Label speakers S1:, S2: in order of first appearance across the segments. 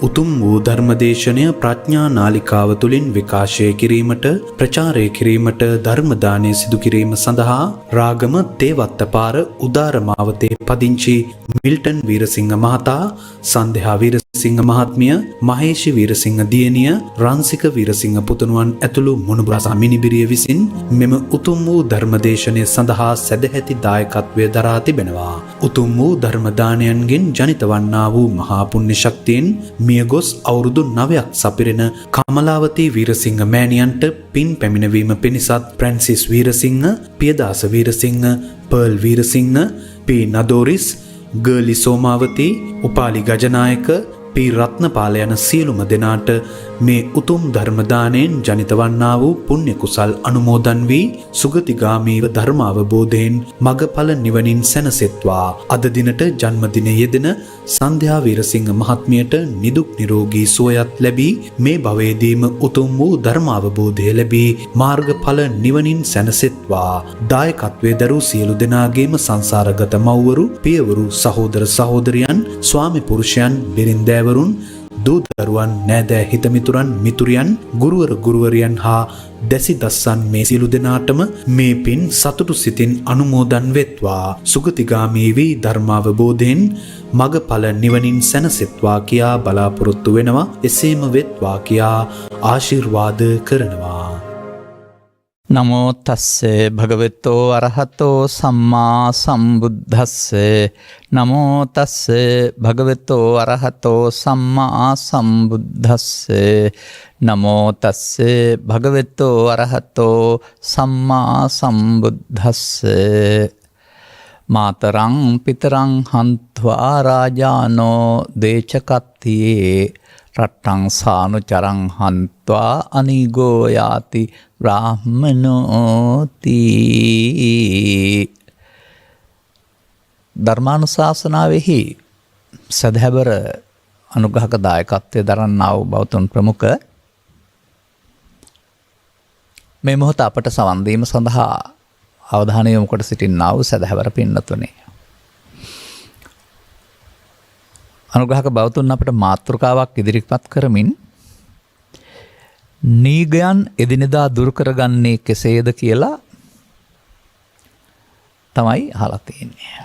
S1: උතුම් වූ ධර්මදේශනය ප්‍රඥා නාලිකාව තුළින් විකාශය කිරීමට ප්‍රචාරය කිරීමට ධර්ම දානය සිදු කිරීම සඳහා රාගම තේවත්තපාර උදාරමාවතේ පදිංචි මිල්ටන් වීරසිංහ මහතා, සන්ධ්‍යා වීරසිංහ මහත්මිය, මහේෂි වීරසිංහ දියණිය, රන්සික වීරසිංහ පුතණුවන් ඇතුළු මුණුබුරා සහ මිනිබිරිය විසින් මෙම උතුම් වූ ධර්මදේශනය සඳහා සැදැහැති දායකත්වය දරා තිබෙනවා. උතුම් වූ ධර්ම දානයන්ගෙන් ජනිත වන්නා වූ මහා පුණ්‍ය ශක්තියෙන් මියගොස් අවුරුදු 9ක් සපිරෙන කමලාවතී වීරසිංහ මෑණියන්ට පින් පැමිණවීම පිණිසත් Francis Weerasinghe, Piyadasa Weerasinghe, Pearl Weerasinghe, P Nadoris, Girlie Somawathi, Upali Gajanayake, P Rathnapala යන සියලුම දෙනාට මේ උතුම් ධර්ම දාණයෙන් ජනිත වන්නා වූ පුණ්‍ය කුසල් අනුමෝදන් වී සුගතිගාමීව ධර්ම අවබෝධයෙන් මගඵල නිවනින් සැනසෙත්වා. අද දිනට ජන්මදිනය යෙදෙන සන්ධ්‍යා වීරසිංහ මහත්මියට නිදුක් නිරෝගී සුවයත් ලැබී මේ භවයේදීම උතුම් වූ ධර්ම අවබෝධය ලැබී මාර්ගඵල නිවනින් සැනසෙත්වා. දායකත්වයේ දරූ සියලු දෙනාගේම සංසාරගත මව්වරු, පියවරු, සහෝදර සහෝදරියන්, ස්වාමි පුරුෂයන්, බිරින්දෑවරුන්, දූ දරුවන්, නෑදෑ හිතමිතුරන්, මිතුරියන්, ගුරුවර ගුරුවරියන් හා දැසි දස්සන් මේ සියලු දෙනාටම මේ පින් සතුටු සිතින් අනුමෝදන් වෙත්වා. සුගතිගාමී වී ධර්මාවබෝධයෙන් මගඵල නිවනින් සැනසෙත්වා කියා බලාපොරොත්තු වෙනවා. එසේම වෙත්වා කියා ආශිර්වාද කරනවා.
S2: නමෝ තස්සේ භගවතෝ අරහතෝ සම්මා සම්බුද්දස්සේ. නමෝ තස්සේ භගවතෝ අරහතෝ සම්මා සම්බුද්දස්සේ. නමෝ තස්සේ භගවතෝ අරහතෝ සම්මා සම්බුද්දස්සේ. මාතරං පිතරං හන්ත්වා රාජානෝ දේචකත්තියේ රට්ටං සානුචරං හන්ත්වා අනිගෝ යාති බ්‍රාහ්මනෝති. ධර්මානුශාසනාවෙහි සදහැබර අනුග්‍රහක දායකත්වයේ දරන්නා වූ බෞද්ධ ප්‍රමුඛ මේ මොහොත අපට සවන් දීම සඳහා අවධානය යොමු කොට සිටින්නා වූ සදහැබර පින්නතුනේ, අනුග්‍රහක බෞද්ධුන් අපට මාතෘකාවක් ඉදිරිපත් කරමින් නීගයන් එදිනෙදා දුරු කරගන්නේ කෙසේද කියලා තමයි අහලා තියෙන්නේ.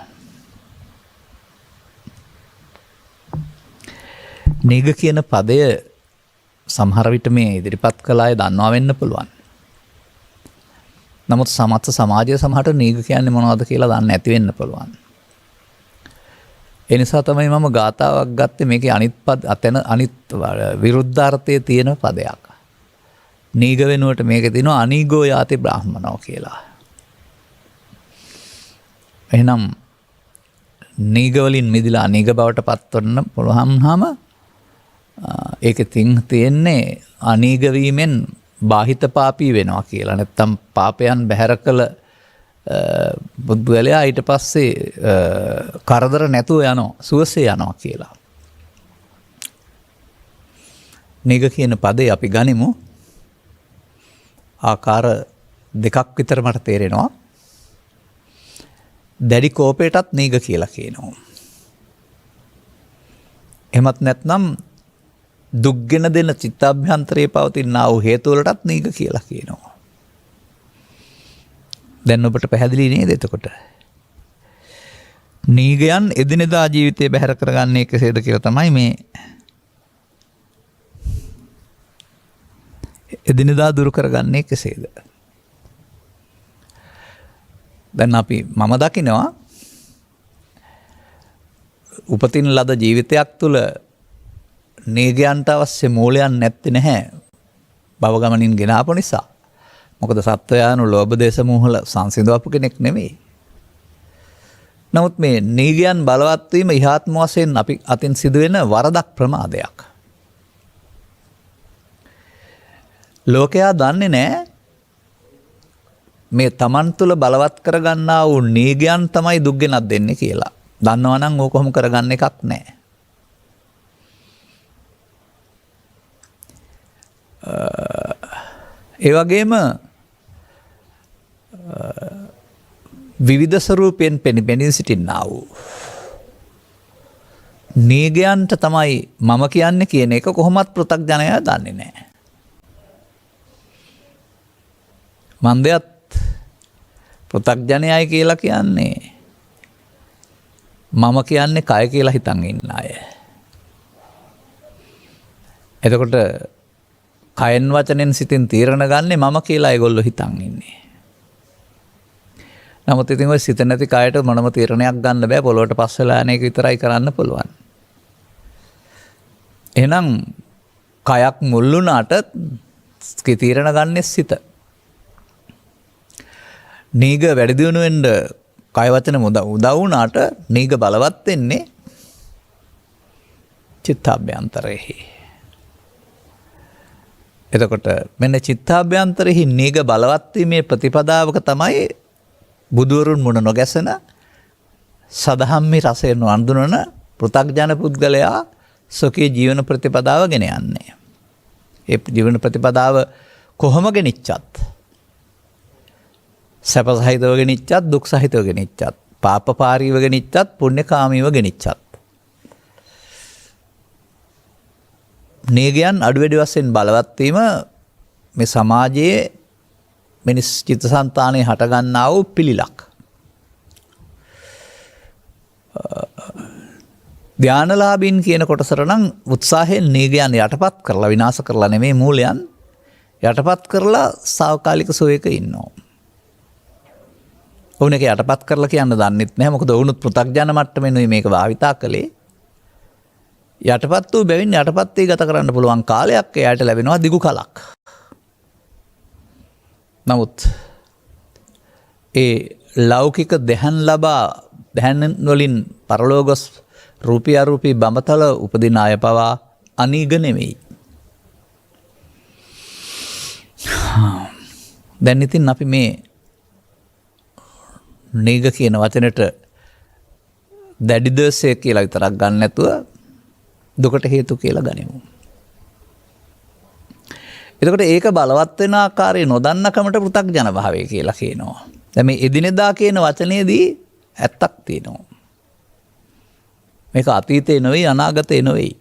S2: නීග කියන පදය සමහර විට මේ ඉදිරිපත් කළ අය දන්නවා වෙන්න පුළුවන්. නමුත් සමස්ත සමාජය සමහරට නීග කියන්නේ මොනවද කියලා දන්නේ නැති වෙන්න පුළුවන්. ඒ නිසා තමයි මම ගාථාවක් ගත්තේ. මේකේ අනිත් විරුද්ධාර්ථයේ තියෙන පදයක්. නීග වෙනුවට මේකේ තියෙනවා අනීගෝ යාති බ්‍රාහ්මනෝ කියලා. එහෙනම් නීග වලින් මිදලා අනීග බවට පත්වන්න පුළුවන්හම ඒකේ තියෙන්නේ අනීග වීමෙන් බාහිත පාපී වෙනවා කියලා. නැත්තම් පාපයන් බැහැර කළ බුද්ධලයා ඊට පස්සේ කරදර නැතුව යනවා, සුවසේ යනවා කියලා. නීග කියන පදේ අපි ගනිමු. ආකාර දෙකක් විතර මට තේරෙනවා. දැඩි කෝපයටත් නීග කියලා කියනවා. එහෙමත් නැත්නම් දුක්ගෙන දෙන චිත්තාභ්‍යන්තරයේ පවතිනා වූ හේතු වලටත් නීග කියලා කියනවා. දැන් ඔබට පැහැදිලි නේද? එතකොට නීගයන් එදිනෙදා ජීවිතේ බැහැර කරගන්නේ කෙසේද කියලා තමයි මේ එදිනෙදා දුරු කරගන්නේ කෙසේද. දැන් මම දකිනවා උපතින් ලද ජීවිතයක් තුළ නීගයන්ට අවශ්‍ය මූලයන් නැත්තේ නැහැ භව ගමනින් ගෙන ආපු නිසා. මොකද සත්වයානු ලෝභ දේශ මෝහල සංසිඳවපු කෙනෙක් නෙමෙයි. නමුත් මේ නීගයන් බලවත් වීම ඉහාත්ම වශයෙන් අපි අතින් සිදුවෙන වරදක්, ප්‍රමාදයක්. ලෝකයා දන්නේ නැහැ මේ තමන් තුළ බලවත් කරගන්නා වූ නීගයන් තමයි දුක් ගෙනත් දෙන්නේ කියලා. දන්නවා නම් ඕක කොහොම කරගන්න එකක් නැහැ. ඒ වගේම විවිධ ස්වරූපයෙන් පෙනී සිටින්නා වූ නීගයන්ට තමයි මම කියන්නේ කියන එක කොහොමත් පෘථග්ජනයා දන්නේ නැහැ. මන්දයත් පෘථග්ජනයයි කියලා කියන්නේ මම කියන්නේ කය කියලා හිතන් ඉන්න අය. එතකොට කයෙන් වචනෙන් සිතින් තීරණ ගන්නේ මම කියලා ඒගොල්ලෝ හිතන් ඉන්නේ. නමුත් ඉතින් ඔය සිත නැති කයට මොනම තීරණයක් ගන්න බෑ, පොළොවට පස් වෙලා යන එක විතරයි කරන්න පුළුවන්. එහෙනම් කයක් මුල් වුණාට තීරණ ගන්නේ සිත. නීග වැඩි දියුණු වෙන්න කය වචන උදව් වුණාට නීග බලවත් වෙන්නේ චිත්තාභ්‍යන්තරෙහි. එතකොට මෙන්න චිත්තාභ්‍යන්තරෙහි නීග බලවත් වීමේ ප්‍රතිපදාවක තමයි බුදුවරුන් මුණ නොගැසෙන සදහම්මි රසයෙන් වඳුනන පෘථග්ජන පුද්ගලයා සොකේ ජීවන ප්‍රතිපදාව ගෙන යන්නේ. ඒ ජීවන ප්‍රතිපදාව කොහොම ගෙනිච්චත් සැප සහිතව ගෙනිච්චත් දුක් සහිතව ගෙනිච්චත් පාපපාරීව ගෙනිච්චත් පුණ්‍යකාමීව ගෙනිච්චත් නීගයන් අඩු වැඩි වශයෙන් බලවත් වීම මේ සමාජයේ මිනිස් චිත්තසංතානයේ හටගන්නා වූ පිළිලක්. ධානලාභීන් කියන කොටසට නම් උත්සාහයෙන් නීගයන් යටපත් කරලා විනාශ කරලා නෙමෙයි මූලයන් යටපත් කරලා සාවකාලික සුවයක ඉන්නවා. ඔවුන් එක යටපත් කරලා කියන්න දන්නෙත් නැහැ. මොකද ඔවුනුත් පෘථග්ජන මට්ටමෙනුයි මේක භාවිතා කළේ. යටපත් වූ බැවින් යටපත් වී ගත කරන්න පුළුවන් කාලයක් එයාට ලැබෙනවා දිගු කලක්. නමුත් ඒ ලෞකික දෙහන් ලබා දැහන් වලින් පරලෝගොස් රූපී අරූපී බඹතල උපදින අය පවා අනීග නෙමෙයි. දැන් ඉතින් අපි මේ නීග කියන වචනෙට දැඩි දෝෂය කියලා විතරක් ගන්න නැතුව දුකට හේතු කියලා ගනිමු. එතකොට ඒක බලවත් වෙන ආකාරය නොදන්නකමට පෘථග්ජන භාවය කියලා කියනවා. දැන් මේ එදිනෙදා කියන වචනේදී ඇත්තක් තියෙනවා. මේක අතීතේ නෙවෙයි අනාගතේ නෙවෙයි.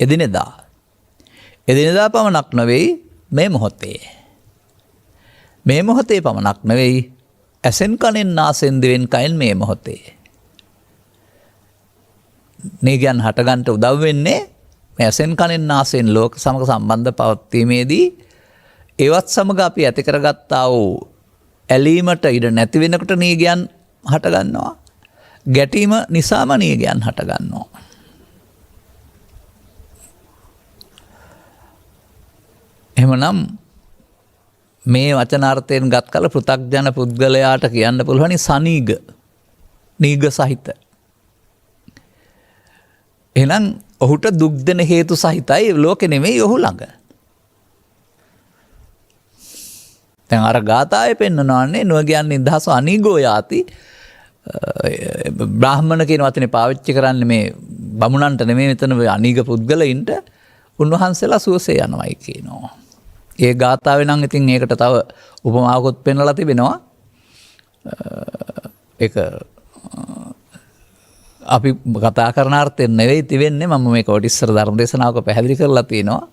S2: එදිනෙදා. එදිනෙදා පමණක් නෙවෙයි මේ මොහොතේ. මේ මොහොතේ පමණක් නෙවෙයි ඇසෙන් කනෙන් නාසෙන් දිවෙන් කයෙන් මේ මොහොතේ. නීගයන් හටගන්නට උදව් වෙන්නේ මේ ඇසෙන් කනෙන් නාසෙන් ලෝක සමග සම්බන්ධ පවත්වීමේදී ඒවත් සමග අපි ඇති කරගත්තා වූ ඇලීමට ඉඩ නැති වෙනකොට නීගයන් හටගන්නවා. ගැටීම නිසාම නීගයන් හටගන්නවා. එහෙමනම් මේ වචනාර්ථයෙන් ගත් කල පෘථග්ජන පුද්ගලයාට කියන්න පුළුවනි සනීග නීග සහිත. එහෙනම් ඔහුට දුක් දෙන හේතු සහිතයි ලෝකෙ නෙමෙයි ඔහු ළඟ. දැන් අර ගාථාවේ පෙන්නනවානේ නුවගයන් නිදහස අනීගෝ යාති. බ්‍රාහ්මණ කියන වචනේ පාවිච්චි කරන්නේ මේ බමුණන්ට නෙමෙයි මෙතන අනීග පුද්ගලයින්ට උන්වහන්සේලා සුවසේ යනවායි කියනවා. ඒ ගාථාවේ නම් ඉතින් ඒකට තව උපමාවකුත් පෙන්වලා තිබෙනවා. ඒක අපි කතා කරන අර්ථයෙන් නෙවෙයි තිබෙන්නේ. මම මේක ඔය ඉස්සර ධර්ම දේශනාවක පැහැදිලි කරලා තියෙනවා.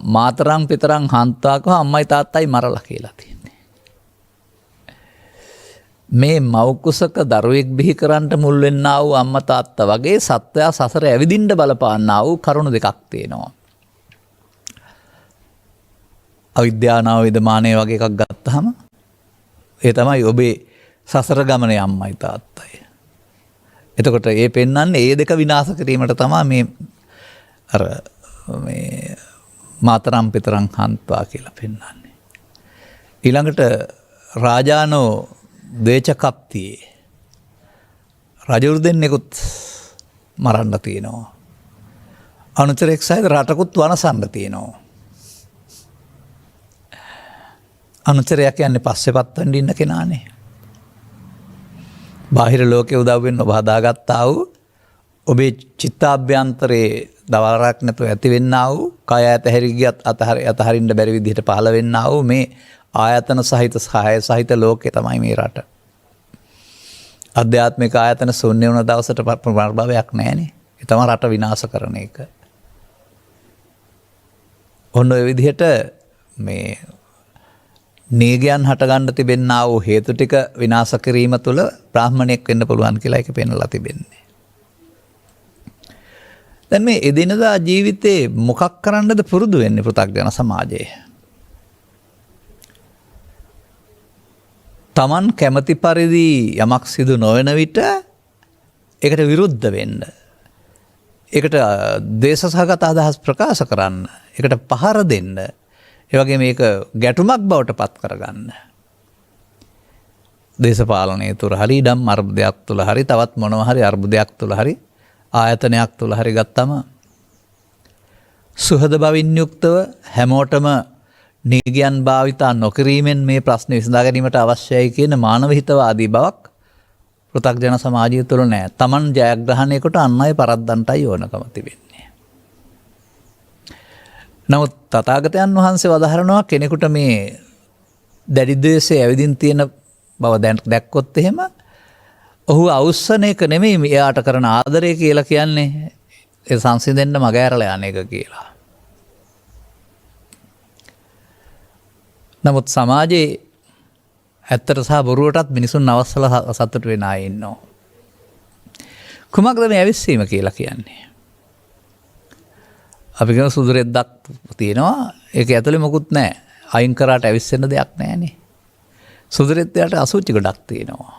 S2: මාතරං පිතරං හන්තාකව අම්මයි තාත්තයි මරලා කියලා තියෙන්නේ. මේ මව් කුසක දරුවෙක් බිහි කරන්නට මුල් වෙන්නා වූ අම්මා තාත්තා වගේ සත්වයා සසර ඇවිදින්න බලපාන්නා වූ කරුණු දෙකක් තියෙනවා. අවිද්‍යානාව විදමානය වගේ එකක් ගත්තහම ඒ තමයි ඔබේ සසර ගමනේ අම්මයි තාත්තයි. එතකොට ඒ පෙන්වන්නේ ඒ දෙක විනාශ කිරීමට තමයි මේ අර මේ මාතරම් පිතරම් හන්ත්වා කියලා පෙන්වන්නේ. ඊළඟට රාජානෝ දේචකප්තියේ රජවරු දෙන්නෙකුත් මරන්න තියෙනවා. අනුචරෙක් සහිත රටකුත් වනසන්න තියෙනවා. අනුචරයක් කියන්නේ පස්සේ පත්වන්න ඉන්න කෙනානේ. බාහිර ලෝකයේ උදව් වෙන්න ඔබ හදාගත්තා වූ ඔබේ චිත්තාභ්‍යන්තරයේ දවල්රක් නැතුව ඇති වෙන්නා වූ කය ඇතහැරි ගියත් අතහරින්න බැරි විදිහට පහළ වෙන්නා වූ මේ ආයතන සහිත සහාය සහිත ලෝකේ තමයි මේ රට. අධ්‍යාත්මික ආයතන ශූන්‍ය වුණ දවසට පුනර්භවයක් නැහැනේ. ඒ තමයි රට විනාශ කරන එක. ඔන්න ඔය විදිහට මේ නීගයන් හටගන්න තිබෙන්නා වූ හේතු ටික විනාශ කිරීම තුළ බ්‍රාහ්මණයෙක් වෙන්න පුළුවන් කියලා ඒක පෙන්වලා තිබෙන්නේ. දැන් මේ එදිනදා ජීවිතේ මොකක් කරන්නද පුරුදු වෙන්නේ පෘථග්ජන සමාජයේ? Taman කැමති පරිදි යමක් සිදු නොවන විට ඒකට විරුද්ධ වෙන්න. ඒකට දේශසහගත අදහස් ප්‍රකාශ කරන්න. ඒකට පහර දෙන්න. ඒ වගේ මේක ගැටුමක් බවට පත් කරගන්න. දේශපාලනය තුර හරි ඉඩම් අර්බුදයක් තුල හරි තවත් මොනවා හරි අර්බුදයක් තුල හරි ආයතනයක් තුල හරි ගත්තම සුහද බවින් යුක්තව හැමෝටම නීගයන් භාවිතා නොකිරීමෙන් මේ ප්‍රශ්න විසඳා ගැනීමට අවශ්‍යයි කියන මානව හිතවාදී බවක් පෘථග්ජන සමාජය තුළ නැහැ. Taman ජයග්‍රහණයකට අන් අය පරද්දන්ටයි ඕනකම තිබෙන්නේ. නමුත් තථාගතයන් වහන්සේ වදාහරනවා කෙනෙකුට මේ දැඩි ද්වේෂය ඇවිදින් තියෙන බව දැක්කොත් එහෙම ඔහු අවුස්සන එක නෙමෙයි එයාට කරන ආදරය කියලා කියන්නේ ඒ සංසිඳෙන්න මග ඇරලා යන එක කියලා. නමුත් සමාජයේ ඇත්තට සහ බොරුවටත් මිනිසුන් අවස්සලා සතුට වෙන අය ඉන්නවා. කුමක්ද මේ ඇවිස්සීම කියලා කියන්නේ? අපි කියන සුදු රෙද්දක් තියෙනවා. ඒක ඇතුලේ මොකුත් නැහැ. අයින් කරාට ඇවිස්සෙන්න දෙයක් නැහැනේ. සුදු රෙද්දයට අසුචි ගොඩක් තියෙනවා.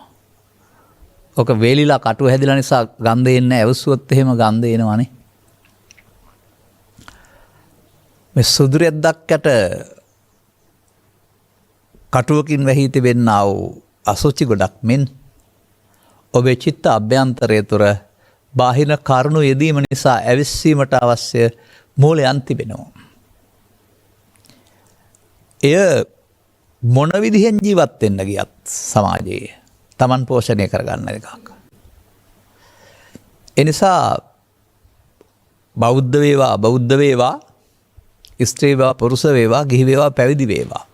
S2: ඔක වේලිලා කටුව හැදිලා නිසා ගන්ධ එන්නේ නැහැ. ඇවිස්සුවොත් එහෙම ගන්ධ එනවනේ. මේ සුදු රෙද්දක්කට කටුවකින් වැහී තිබෙන්නා වූ අසුචි ගොඩක් මෙන් ඔබේ චිත්ත අභ්‍යන්තරය තුර බාහිර කරුණු යෙදීම නිසා ඇවිස්සීමට අවශ්‍ය මූලයන් තිබෙනවා. එය මොන විදිහෙන් ජීවත් වෙන්න ගියත් සමාජයේ Taman පෝෂණය කරගන්න එකක්. ඒ නිසා බෞද්ධ වේවා අබෞද්ධ වේවා ස්ත්‍රී වේවා පුරුෂ වේවා ගිහි වේවා පැවිදි වේවා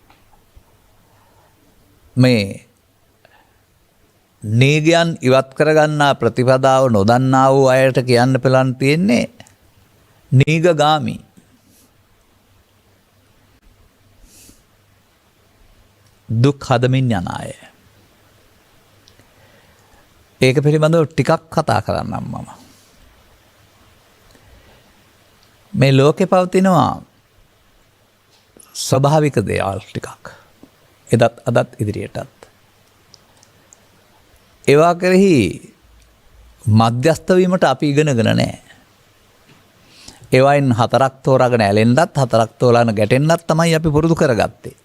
S2: මේ නීගයන් ඉවත් කරගන්නා ප්‍රතිපදාව නොදන්නා වූ අයට කියන්න පෙළන් තියෙන්නේ නීගගාමි. දුක් හදමින් යන අය. ඒක පිළිබඳව ටිකක් කතා කරන්නම් මම. මේ ලෝකේ පවතිනවා ස්වභාවික දේවල් ටිකක්. එදත් අදත් ඉදිරියටත්. ඒවා කෙරෙහි මධ්‍යස්ථ වීමට අපි ඉගෙනගෙන නැහැ. ඒවායින් හතරක් තෝරාගෙන ඇලෙන්නත් හතරක් තෝරාගෙන ගැටෙන්නත් තමයි අපි පුරුදු කරගත්තේ.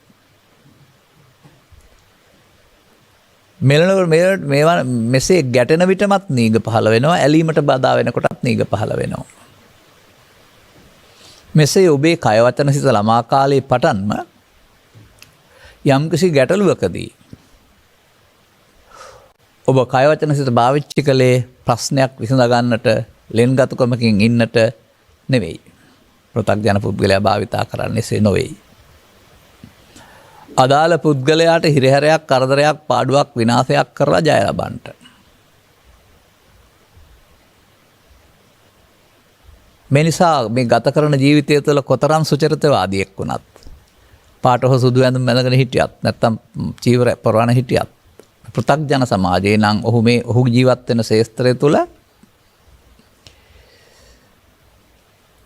S2: මේවා මෙසේ ගැටෙන විටමත් නීග පහළ වෙනවා, ඇලීමට බාධා වෙනකොටත් නීග පහළ වෙනවා. මෙසේ ඔබේ කය වචන සිත ළමා කාලේ පටන්ම යම්කිසි ගැටලුවකදී ඔබ කය වචන සිත භාවිතා කළේ ප්‍රශ්නයක් විසඳ ගන්නට ලෙන්ගතුකමකින් ඉන්නට නෙවෙයි. පෘථග්ජන පුද්ගලයා භාවිතා කරන්නේ එසේ නොවේයි. අදාළ පුද්ගලයාට හිරහැරයක් කරදරයක් පාඩුවක් විනාශයක් කරලා ජය ලබන්නට. මේ නිසා මේ ගත කරන ජීවිතය තුළ කොතරම් සුචරිතවාදියෙක් වුණත් පාට හෝ සුදු ඇඳුම් මැදගෙන හිටියත් නැත්තම් චීවර පොරවන හිටියත් පෘථග්ජන සමාජයේ නම් ඔහු ජීවත් වෙන ශේස්ත්‍රය තුළ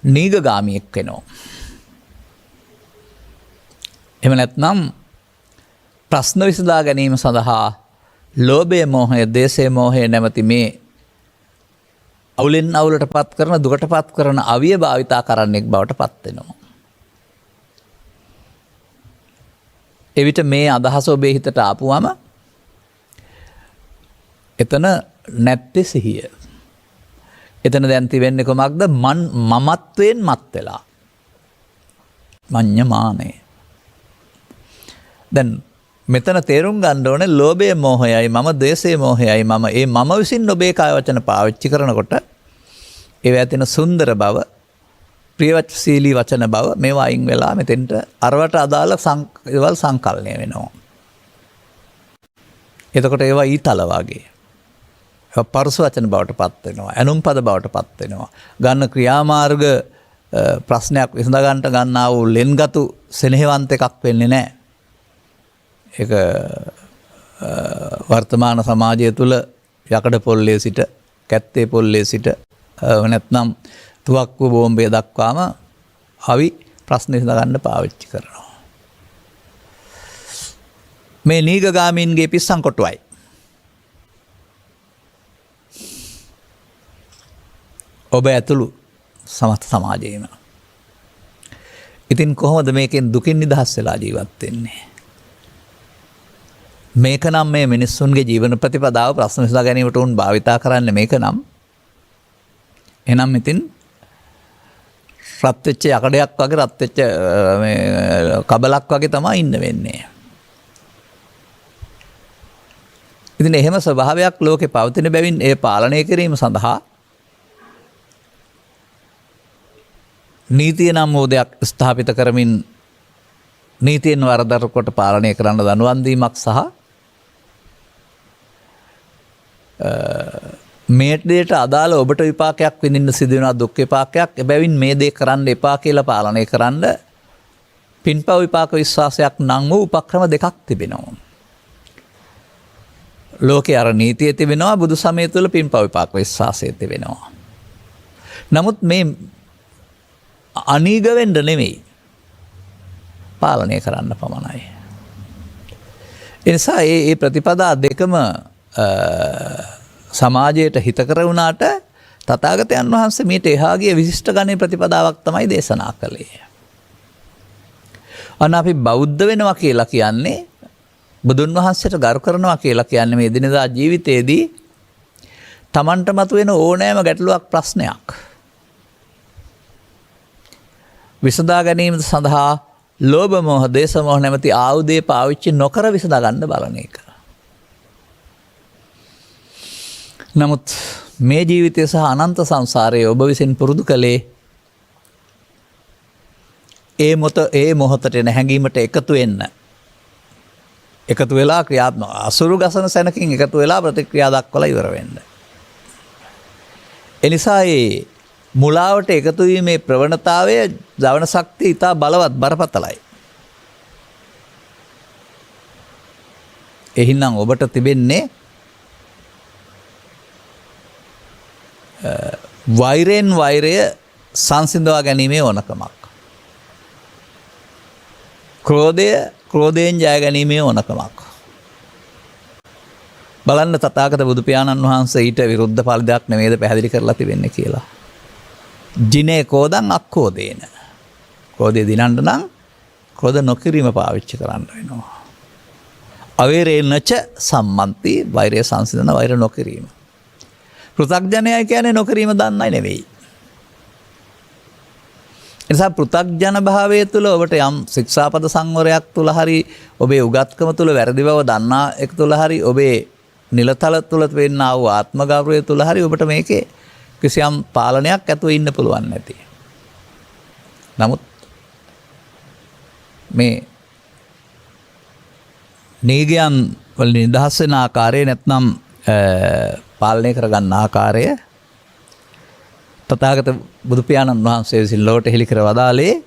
S2: නීගගාමියෙක් වෙනවා. එහෙම නැත්නම් ප්‍රශ්න විසඳා ගැනීම සඳහා ලෝභය මෝහය දේශය මෝහය නැමැති මේ අවුලෙන් අවුලට පත් කරන දුකට පත් කරන අවිය භාවිතා කරන්නෙක් බවට පත් වෙනවා. එවිට මේ අදහස ඔබේ හිතට ආපුවම එතන නැත්තේ සිහිය. එතන දැන් තිබෙන්නේ කොමක්ද? මමත්වයෙන් මත් වෙලා. මඤ්ඤමානය. දැන් මෙතන තේරුම් ගන්න ඕනේ ලෝභය මෝහයයි මම ද්වේෂය මෝහයයි මම විසින් ඔබේ කාය වචන පාවිච්චි කරනකොට ඒවා තියෙන සුන්දර බව ප්‍රියවචනශීලී වචන බව මේවා අයින් වෙලා මෙතෙන්ට අරවට අදාළ සංකල්ප වෙනවා. එතකොට ඒවා ඊතල වගේ. පරුස වචන බවට පත් වෙනවා. ඇනුම් පද බවට පත් වෙනවා. ගන්න ක්‍රියාමාර්ග ප්‍රශ්නයක් විසඳගන්නට ගන්නා වූ ලෙන්ගතු සෙනෙහවන්ත එකක් වෙන්නේ නැහැ. ඒක වර්තමාන සමාජය තුළ යකඩ පොල්ලේ සිට කැත්තේ පොල්ලේ සිට නැත්නම් තුවක්කු බෝම්බය දක්වාම අවි ප්‍රශ්න විසඳගන්න පාවිච්චි කරනවා. මේ නීගගාමීන්ගේ පිස්සන් කොටුවයි. ඔබ ඇතුළු සමස්ත සමාජයේම. ඉතින් කොහොමද මේකෙන් දුකින් නිදහස් වෙලා ජීවත් වෙන්නේ? මේක නම් මේ මිනිස්සුන්ගේ ජීවන ප්‍රතිපදාව ප්‍රශ්න විසඳා ගැනීමට උන් භාවිතා කරන්නේ මේක නම්. එහෙනම් ඉතින් රත් වෙච්ච යකඩයක් වගේ රත් වෙච්ච මේ කබලක් වගේ තමයි ඉන්න වෙන්නේ. ඉතින් එහෙම ස්වභාවයක් ලෝකේ පවතින බැවින් ඒ පාලනය කිරීම සඳහා නීතිය නම් වූ දෙයක් ස්ථාපිත කරමින් නීතියෙන් වරදර කොට පාලනය කරන්න දනුවන් දීමක් සහ මේ දෙයට අදාළ ඔබට විපාකයක් විඳින්න සිදු වෙන දුක් විපාකයක්. එබැවින් මේ දේ කරන්න එපා කියලා පාලනය කරන්න පින්පව් විපාක විශ්වාසයක් නම් වූ උපක්‍රම දෙකක් තිබෙනවා. ලෝකේ අර නීතිය තිබෙනවා, බුදු සමය තුළ පින්පව් විපාක විශ්වාසය තිබෙනවා. නමුත් මේ අනීග වෙන්න නෙමෙයි, පාලනය කරන්න පමණයි. ඒ නිසා මේ ප්‍රතිපදා දෙකම සමාජයට හිතකර වුණාට තථාගතයන් වහන්සේ මේට එහා ගිය විශිෂ්ට ගණේ ප්‍රතිපදාවක් තමයි දේශනා කළේ. අන්න අපි බෞද්ධ වෙනවා කියලා කියන්නේ, බුදුන් වහන්සේට ගරු කරනවා කියලා කියන්නේ මේ දිනදා ජීවිතයේදී Tamanට මතුවෙන ඕනෑම ගැටලුවක් ප්‍රශ්නයක් විසඳා ගැනීම සඳහා ලෝභ මොහ දේශ මොහ නැමැති ආයුධය පාවිච්චි නොකර විසඳා ගන්න බලන එක. නමුත් මේ ජීවිතය සහ අනන්ත සංසාරයේ ඔබ විසින් පුරුදු කළේ ඒ මොහොතට නැහැඟීමට එකතු වෙන්න. එකතු වෙලා ක්‍රියාත්මක අසුරු ගසන සැනකින් එකතු වෙලා ප්‍රතික්‍රියා දක්වලා ඉවර වෙන්න. එනිසා ඒ මුලාවට එකතු වීමේ ප්‍රවණතාවය දවන ශක්තිය ඉතා බලවත් බරපතලයි. එහිනම් ඔබට තිබෙන්නේ වෛරයෙන් වෛරය සංසිඳවා ගැනීමේ ඕනකමක්. ක්‍රෝධයෙන් ජය ගැනීමේ ඕනකමක්. බලන්න තථාගත බුදු පියාණන් වහන්සේ ඊට විරුද්ධ පළදයක් නෙමෙයිද පැහැදිලි කරලා තිබෙන්නේ කියලා. ජිනේ කෝදං අක්කෝදේන. ක්‍රෝධය දිනන්න නම් ක්‍රෝධ නොකිරීම පාවිච්චි කරන්න වෙනවා. අවේරේනච සම්මන්ති, වෛරය සංසිඳන වෛර නොකිරීම. පෘථග්ජනය කියන්නේ නොකිරීම දන්නයි නෙවෙයි. එනිසා පෘථග්ජන භාවය තුළ ඔබට යම් ශික්ෂාපද සංවරයක් තුළ හරි, ඔබේ උගත්කම තුළ වැරදි බව දන්නා එක තුළ හරි, ඔබේ නිලතල තුළ වෙන්නා වූ ආත්ම ගෞරවය තුළ හරි ඔබට මේකේ කිසියම් පාලනයක් ඇතුව ඉන්න පුළුවන් නැති. නමුත් මේ නීගයන් වලින් නිදහස් වෙන ආකාරය නැත්නම් පාලනය කරගන්න ආකාරය තථාගත බුදු පියාණන් වහන්සේ විසින් ලොවට හෙළි කර වදාළේ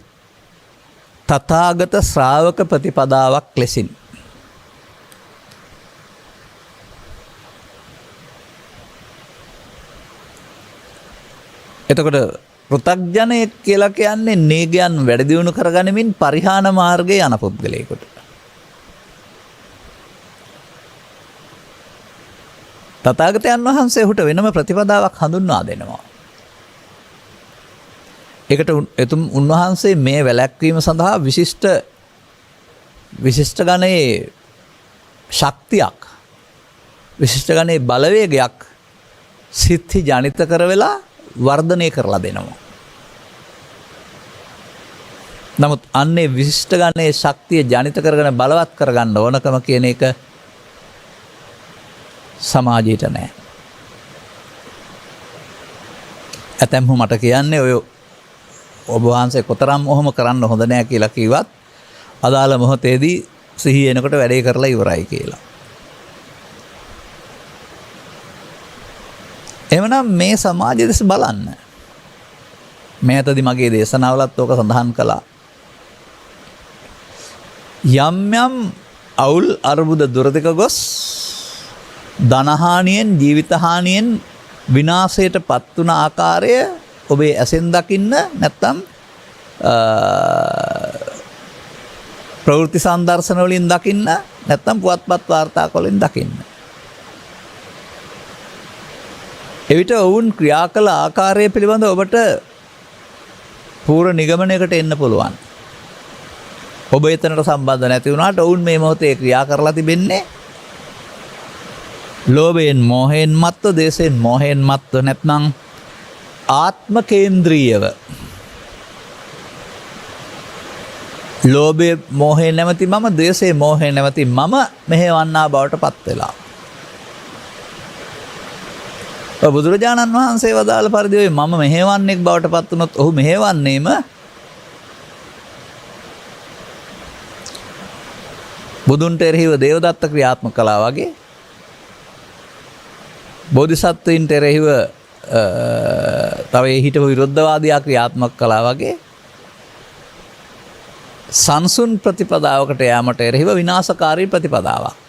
S2: තථාගත ශ්‍රාවක ප්‍රතිපදාවක් ලෙසින්. එතකොට පෘථග්ජනයෙක් කියලා කියන්නේ නීගයන් වැඩි දියුණු කරගනිමින් පරිහාන මාර්ගයේ යන පුද්ගලයෙකුට. තථාගතයන් වහන්සේ ඔහුට වෙනම ප්‍රතිපදාවක් හඳුන්වා දෙනවා. ඒකට උන්වහන්සේ මේ වැළැක්වීම සඳහා විශිෂ්ට ගණයේ ශක්තියක්, විශිෂ්ට ගණයේ බලවේගයක් සිත්හි ජනිත කරවෙලා වර්ධනය කරලා දෙනවා. නමුත් අන්නේ විශිෂ්ට ගණයේ ශක්තිය ජනිත කරගෙන බලවත් කරගන්න ඕනකම කියන එක සමාජයට නැහැ. ඇතැම්හු මට කියන්නේ ඔය ඔබ වහන්සේ කොතරම් ඔහොම කරන්න හොඳ නෑ කියලා කිව්වත් අදාළ මොහොතේදී සිහිය එනකොට වැඩේ කරලා ඉවරයි කියලා. එවනම් මේ සමාජය දෙස බලන්න. මේ අතදී මගේ දේශනාවලත් ඕක සඳහන් කළා. යම් යම් අවුල් අර්බුද දුරදිග ගොස් ධනහානියෙන් ජීවිතහානියෙන් විනාශයට පත් වුණ ආකාරය ඔබේ ඇසෙන් දකින්න නැත්තම් ප්‍රවෘත්ති සංදර්ශන වලින් දකින්න නැත්තම් පුවත්පත් වාර්තා වලින් දකින්න. එවිට ඔවුන් ක්‍රියා කළ ආකාරය පිළිබඳව ඔබට පූර්ව නිගමනයකට එන්න පුළුවන්. ඔබ එතනට සම්බන්ධ නැති වුණාට ඔවුන් මේ මොහොතේ ක්‍රියා කරලා තිබෙන්නේ ලෝභයෙන් මෝහයෙන් මත්ව, දේශයෙන් මෝහයෙන් මත්ව, නැත්නම් ආත්ම කේන්ද්‍රීයව. ලෝභයේ මෝහයෙන් නැමැති මම, දේශයේ මෝහයෙන් නැමැති මම මෙහෙවන්නා බවට පත් වෙලා. බුදුරජාණන් වහන්සේ වදාළ පරිදි ඔය මම මෙහෙවන්නෙක් බවට පත් වුණොත් ඔහු මෙහෙවන්නේම බුදුන්ට එරෙහිව දේවදත්ත ක්‍රියාත්මක කළා වගේ, බෝධිසත්වයින්ට එරෙහිව තව හිටපු විරුද්ධවාදියා ක්‍රියාත්මක කළා වගේ සංසුන් ප්‍රතිපදාවකට යාමට එරෙහිව විනාශකාරී ප්‍රතිපදාවක්.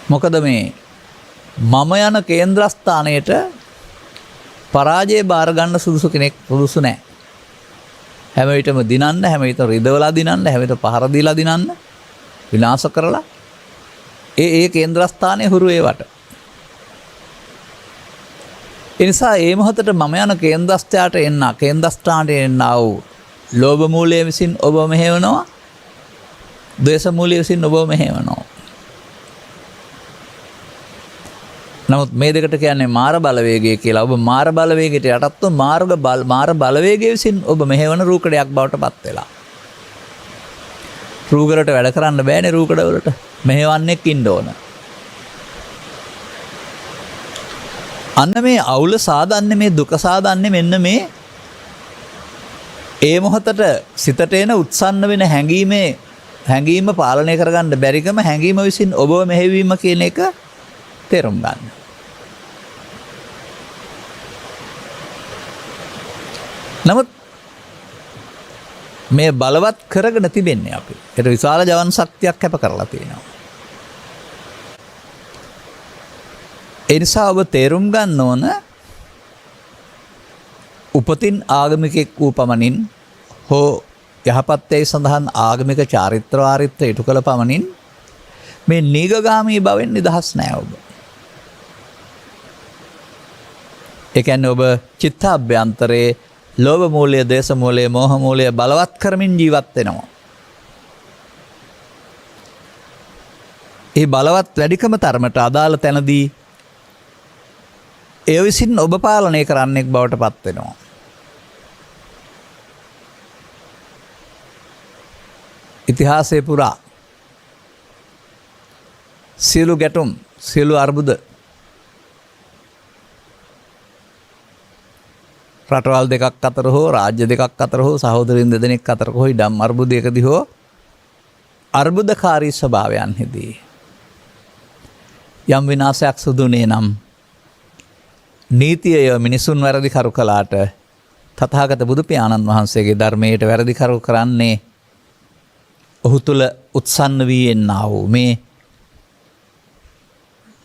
S2: මොකද මේ මම යන කේන්ද්‍රස්ථානයට පරාජය බාර ගන්න සුදුසු කෙනෙක් සුදුසු නැහැ. හැම විටම දිනන්න, හැම විටම රිදවලා දිනන්න, හැම විටම පහර දීලා දිනන්න, විනාශ කරලා ඒ කේන්ද්‍රස්ථානයේ හුරු ඒවට. ඒ නිසා මේ මොහොතට මම යන කේන්ද්‍රස්ථානයට එන්න ආවෝ ලෝභ මූලය විසින් ඔබ මෙහෙවනවා, ද්වේෂ මූලය විසින් ඔබ මෙහෙවනවා. නමුත් මේ දෙකට කියන්නේ මාර බලවේගය කියලා. ඔබ මාර බලවේගයට යටත්ව මාර බලවේගය විසින් ඔබ මෙහෙවන රූකඩයක් බවට පත් වෙලා. රූකඩට වැඩ කරන්න බෑනේ. රූකඩවලට මෙහෙවන්නෙක් ඉන්න ඕන. අන්න මේ අවුල සාදන්නේ, මේ දුක සාදන්නේ මෙන්න මේ ඒ මොහොතට සිතට එන උත්සන්න වෙන හැඟීම පාලනය කරගන්න බැරිකම, හැඟීම විසින් ඔබව මෙහෙවීම කියන එක තේරුම් ගන්න. නමුත් මේ බලවත් කරගෙන තිබෙන්නේ අපි. ඒට විශාල ජවන් ශක්තියක් කැප කරලා තියෙනවා. ඒ නිසා ඔබ තේරුම් ගන්න ඕන, උපතින් ආගමිකෙක් වූ පමණින් හෝ යහපත්යයි සඳහන් ආගමික චාරිත්‍ර වාරිත්‍ර ඉටු කළ පමණින් මේ නීගගාමී බවෙන් නිදහස් නෑ ඔබ. ඒ කියන්නේ ඔබ චිත්තාභ්‍යන්තරයේ ලෝභ මූලය, දේශ මූලය, මෝහ මූලය බලවත් කරමින් ජීවත් වෙනවා. ඒ බලවත් වැඩිකම තරමට අදාළ තැනදී ඒ විසින් ඔබ පාලනය කරන්නෙක් බවට පත් වෙනවා. ඉතිහාසයේ පුරා සියලු ගැටුම්, සියලු අර්බුද රටවල් දෙකක් අතර හෝ රාජ්‍ය දෙකක් අතර හෝ සහෝදරින් දෙදෙනෙක් අතර හෝ ඉඩම් අර්බුදයකදී හෝ අර්බුදකාරී ස්වභාවයන්හිදී යම් විනාශයක් සිදුුනේ නම් නීතිය මිනිසුන් වැරදි කරු කළාට තථාගත බුදු පියාණන් වහන්සේගේ ධර්මයට වැරදි කරු කරන්නේ ඔහු තුල උත්සන්න වී එන්නා වූ මේ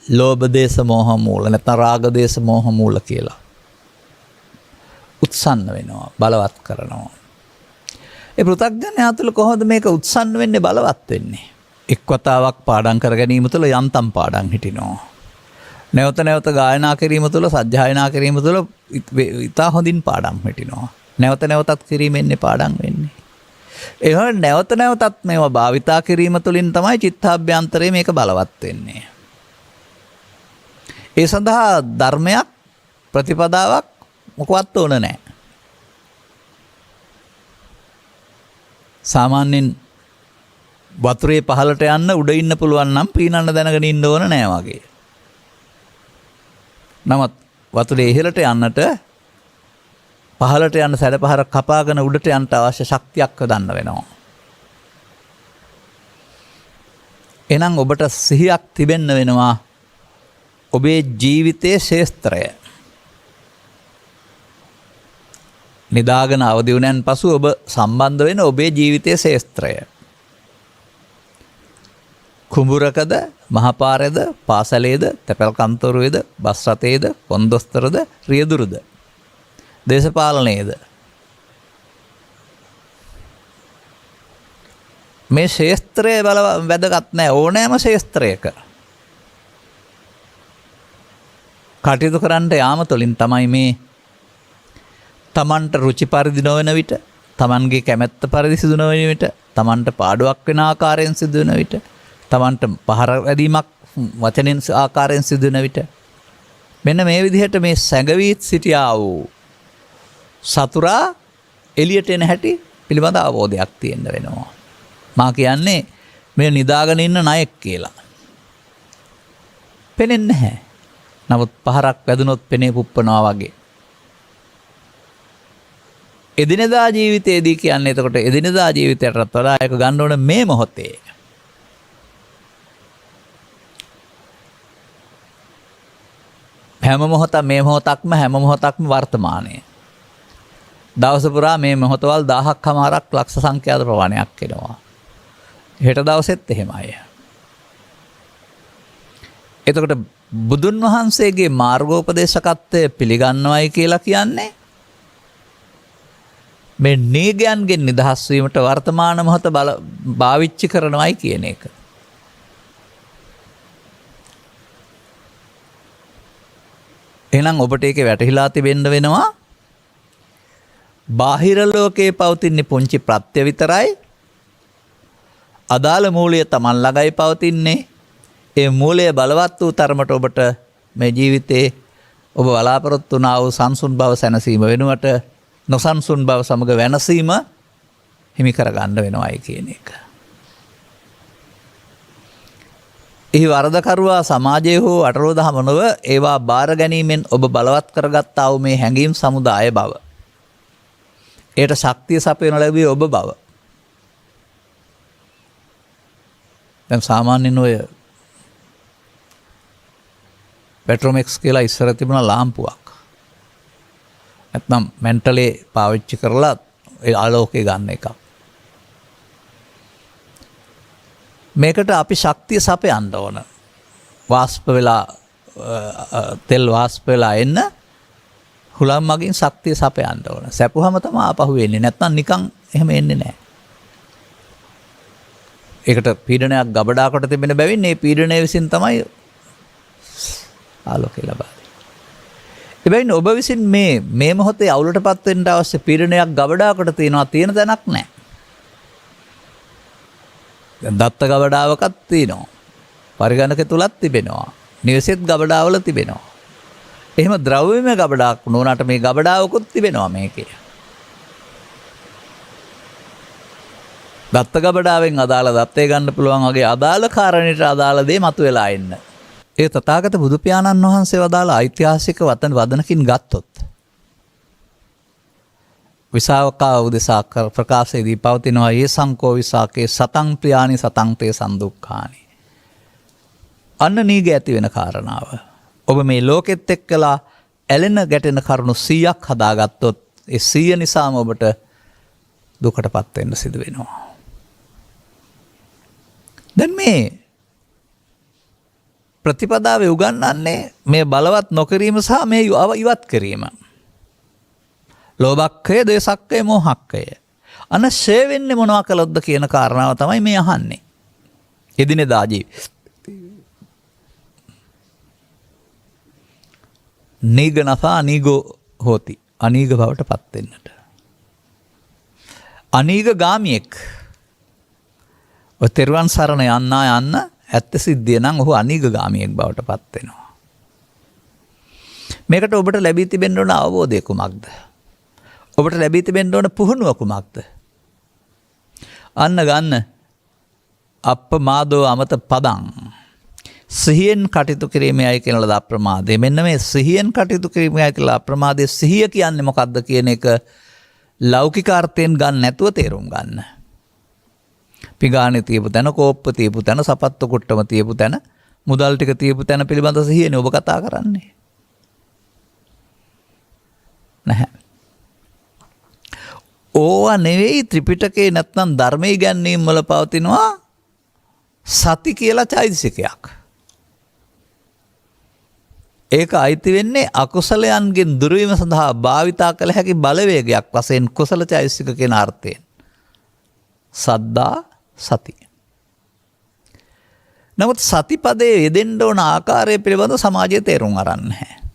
S2: ලෝභ දේශ මෝහ මූල, නැත්නම් රාග දේශ මෝහ මූල කියලා උත්සන්න වෙනවා, බලවත් කරනවා. ඒ පෘථග්ජනයා තුළ කොහොමද මේක උත්සන්න වෙන්නේ, බලවත් වෙන්නේ? එක් වතාවක් පාඩම් කර ගැනීම තුළ යන්තම් පාඩම් හිටිනවා. නැවත නැවත ගායනා කිරීම තුළ, සජ්ජායනා කිරීම තුළ ඉතා හොඳින් පාඩම් හිටිනවා. නැවත නැවතත් කිරීමෙන්නේ පාඩම් වෙන්නේ. එහෙනම් නැවත නැවතත් මේවා භාවිතා කිරීම තුළින් තමයි චිත්තාභ්‍යන්තරයේ මේක බලවත් වෙන්නේ. ඒ සඳහා ධර්මයක්, ප්‍රතිපදාවක් මොකවත් ඕන නැහැ. සාමාන්‍යයෙන් වතුරේ පහළට යන්න උඩ ඉන්න පුළුවන් නම් පීනන්න දැනගෙන ඉන්න ඕන නෑ වගේ. නමුත් වතුරේ ඉහළට යන්නට පහළට යන සැඩපහර කපාගෙන උඩට යන්න අවශ්‍ය ශක්තියක් හදන්න වෙනවා. එහෙනම් ඔබට සිහියක් තිබෙන්න වෙනවා ඔබේ ජීවිතයේ ශේස්ත්‍රය. නිදාගෙන අවදි වුණාන් පසු ඔබ සම්බන්ධ වෙන ඔබේ ජීවිතයේ ශේස්ත්‍රය. කුඹුරකද, මහපාරේද, පාසලේද, තැපැල් කන්තරුවේද, බස් රථයේද, කොන්දොස්තරද, රියදුරුද, දේශපාලනයේද, මේ ශේස්ත්‍රය වැදගත් නැහැ. ඕනෑම ශේස්ත්‍රයක කටයුතු කරන්නට යාම තුළින් තමයි මේ තමන්ට රුචි පරිදි නොවන විට, තමන්ගේ කැමැත්ත පරිදි සිදු නොවන විට, තමන්ට පාඩුවක් වෙන ආකාරයෙන් සිදු වෙන විට, තමන්ට පහර වැදීමක් වචනෙන් ආකාරයෙන් සිදු වෙන විට, මෙන්න මේ විදිහට මේ සැඟවීත් සිටියා වූ සතුරා එළියට එන හැටි පිළිබඳ අවබෝධයක් තියෙන්න වෙනවා. මා කියන්නේ මේ නිදාගෙන ඉන්න ණයෙක් කියලා. පෙනෙන්නේ නැහැ. නමුත් පහරක් වැදුනොත් පෙනේ පුප්පනවා වගේ. එදිනෙදා ජීවිතයේදී කියන්නේ එතකොට එදිනෙදා ජීවිතයටත් වඩා ඒක ගන්න ඕන මේ මොහොතේ. හැම මොහොතක් මේ මොහොතක්ම හැම මොහොතක්ම වර්තමානයේ. දවස පුරා මේ මොහොතවල් 1000ක් ලක්ෂ සංඛ්‍යාත ප්‍රමාණයක් එනවා. හෙට දවසෙත් එහෙමයි. එතකොට බුදුන් වහන්සේගේ මාර්ගෝපදේශකත්වය පිළිගන්නවයි කියලා කියන්නේ මේ නීගයන්ගෙන් නිදහස් වීමට වර්තමාන මොහොත භාවිච්චි කරනවයි කියන එක. එහෙනම් ඔබට ඒක වැටහිලා තිබෙන්න වෙනවා. බාහිර ලෝකයේ පවතින පුංචි ප්‍රත්‍ය විතරයි. අදාළ මූලය Taman ළඟයි පවතින්නේ. ඒ මූලය බලවත් වූ තරමට ඔබට මේ ජීවිතේ ඔබ බලාපොරොත්තු වුණා වූ සංසුන් බව සැනසීම වෙනුවට නොසන්සුන් බව සමග වෙනසීම හිමි කරගන්න වෙනවයි කියන එක. එහි වරදකරුවා සමාජයේ හෝ අටලෝ දහම නොව ඒවා බාර ගැනීමෙන් ඔබ බලවත් කරගත්තා වූ මේ හැඟීම් සමුදාය බව. ඒට ශක්තිය සපයන ලැබුවේ ඔබ බව. දැන් සාමාන්‍යයෙන් ඔය පෙට්‍රොමැක්ස් කියලා ඉස්සර තිබුණා ලාම්පුවක්. නැත්නම් මෙන්ටලේ පාවිච්චි කරලා ඒ ආලෝකය ගන්න එකක්. මේකට අපි ශක්තිය සපයන්න ඕන. වාෂ්ප වෙලා තෙල් වාෂ්ප වෙලා එන්න හුලම් මගින් ශක්තිය සපයන්න ඕන. සැපුවම තමයි ආපහු එන්නේ. නැත්නම් නිකන් එහෙම එන්නේ නැහැ. ඒකට පීඩනයක් ගබඩා කොට තිබෙන බැවින් මේ පීඩනය විසින් තමයි ආලෝකය ලබා දෙන්නේ. එබැවින් ඔබ විසින් මේ මොහොතේ අවුලටපත් වෙන්න අවශ්‍ය පීඩනයක් ගබඩා කොට තියෙනවා, තියෙන තැනක් නැහැ. දැන් දත්ත ගබඩාවකක් තියෙනවා. පරිගණක තුලක් තිබෙනවා. නිවසෙත් ගබඩාවල තිබෙනවා. එහෙම ද්‍රව්‍යමය ගබඩාවක් නොවනට මේ ගබඩාවකුත් තිබෙනවා මේකේ. දත්ත ගබඩාවෙන් අදාළ දත්තේ ගන්න පුළුවන් වගේ අදාළ කාරණේට අදාළ දේ මතුවලා එන්න. ඒ තථාගත බුදු පියාණන් වහන්සේ වදාළ ඓතිහාසික වදනකින් ගත්තොත් විසාවකා උදෙසා ප්‍රකාශයේදී පවතිනවා යේ සංකෝ විසාකේ සතං ප්‍රියානි සතං තේ සම්දුක්ඛානි. අන්න නීග ඇති වෙන කාරණාව. ඔබ මේ ලෝකෙත් එක්කලා ඇලෙන ගැටෙන කරුණු 100ක් හදාගත්තොත් ඒ 100 නිසාම ඔබට දුකටපත් වෙන්න සිදු වෙනවා. දැන් මේ ප්‍රතිපදාවේ උගන්වන්නේ මේ බලවත් නොකිරීම සහ මේ ඉවත් කිරීම. ලෝභක්ඛය, ද්වේෂක්ඛය, මෝහක්ඛය. අනශේ වෙන්නේ මොනවා කළොත්ද කියන කාරණාව තමයි මේ අහන්නේ. එදිනෙදා ජීවිතේ. නීගනසා අනීගෝ හෝති. අනීග බවට පත් වෙන්නට. අනීග ගාමියෙක්. ඔය තෙරුවන් සරණ යන්න ඇත්ත සිද්ධිය නම් ඔහු අනීග ගාමියෙක් බවට පත් වෙනවා. මේකට ඔබට ලැබී තිබෙන්න ඕන අවබෝධය කුමක්ද? ඔබට ලැබී තිබෙන්න ඕන පුහුණුව කුමක්ද? අන්න ගන්න අප්පමාදෝ අමත පදං. සිහියෙන් කටයුතු කිරීමයි කියන ලද අප්‍රමාදය. මෙන්න මේ සිහියෙන් කටයුතු කිරීමයි කියලා අප්‍රමාදයේ සිහිය කියන්නේ මොකක්ද කියන එක ලෞකික අර්ථයෙන් ගන්න නැතුව තේරුම් ගන්න. පිගානේ තියපු තැන, කෝප්ප තියපු තැන, සපත්තු කුට්ටම තියපු තැන මුදල් ටික තියපු තැන පිළිබඳ සිහියනේ ඔබ කතා කරන්නේ. නැහැ. ඕවා නෙවෙයි ත්‍රිපිටකේ නැත්නම් ධර්මයේ ඉගැන්වීම් වල පවතිනවා සති කියලා චෛතසිකයක්. ඒක අයිති වෙන්නේ අකුසලයන්ගෙන් දුරවීම සඳහා භාවිතා කළ හැකි බලවේගයක් වශයෙන් කුසල චෛතසික කියන අර්ථයෙන්. සද්දා සති. නමුත් සතිපදයේ යෙදෙන්න ඕන ආකාරය පිළිබඳව සමාජයේ තේරුම් අරන් නැහැ.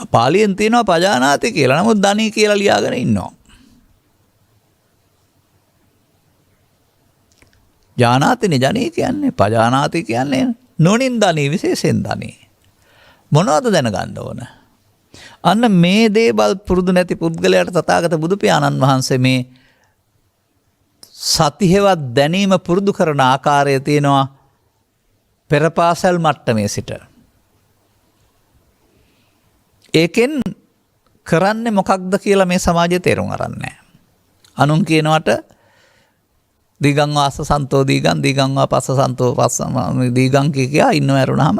S2: පාලියෙන් තියෙනවා පජානාති කියලා. නමුත් ධනී කියලා ලියාගෙන ඉන්නවා. ජානාතිනේ ජනී කියන්නේ. පජානාති කියන්නේ නොනින් ධනී විශේෂයෙන් ධනී. මොනවද දැනගන්න ඕන? අන්න මේ දේවල් පුරුදු නැති පුද්ගලයාට තථාගත බුදු පියාණන් වහන්සේ මේ සතිහෙවත් දැනීම පුරුදු කරන ආකාරය තියෙනවා පෙරපාසල් මට්ටමේ සිට. ඒකෙන් කරන්නේ මොකක්ද කියලා මේ සමාජයේ තේරුම් අරන් නැහැ. අනුන් කියනවට දීගං වාස සන්තෝ දීගං දීගං වා පස්ස සන්තෝ පස්ස දීගං කියා ඉන්නව ඇරුණාම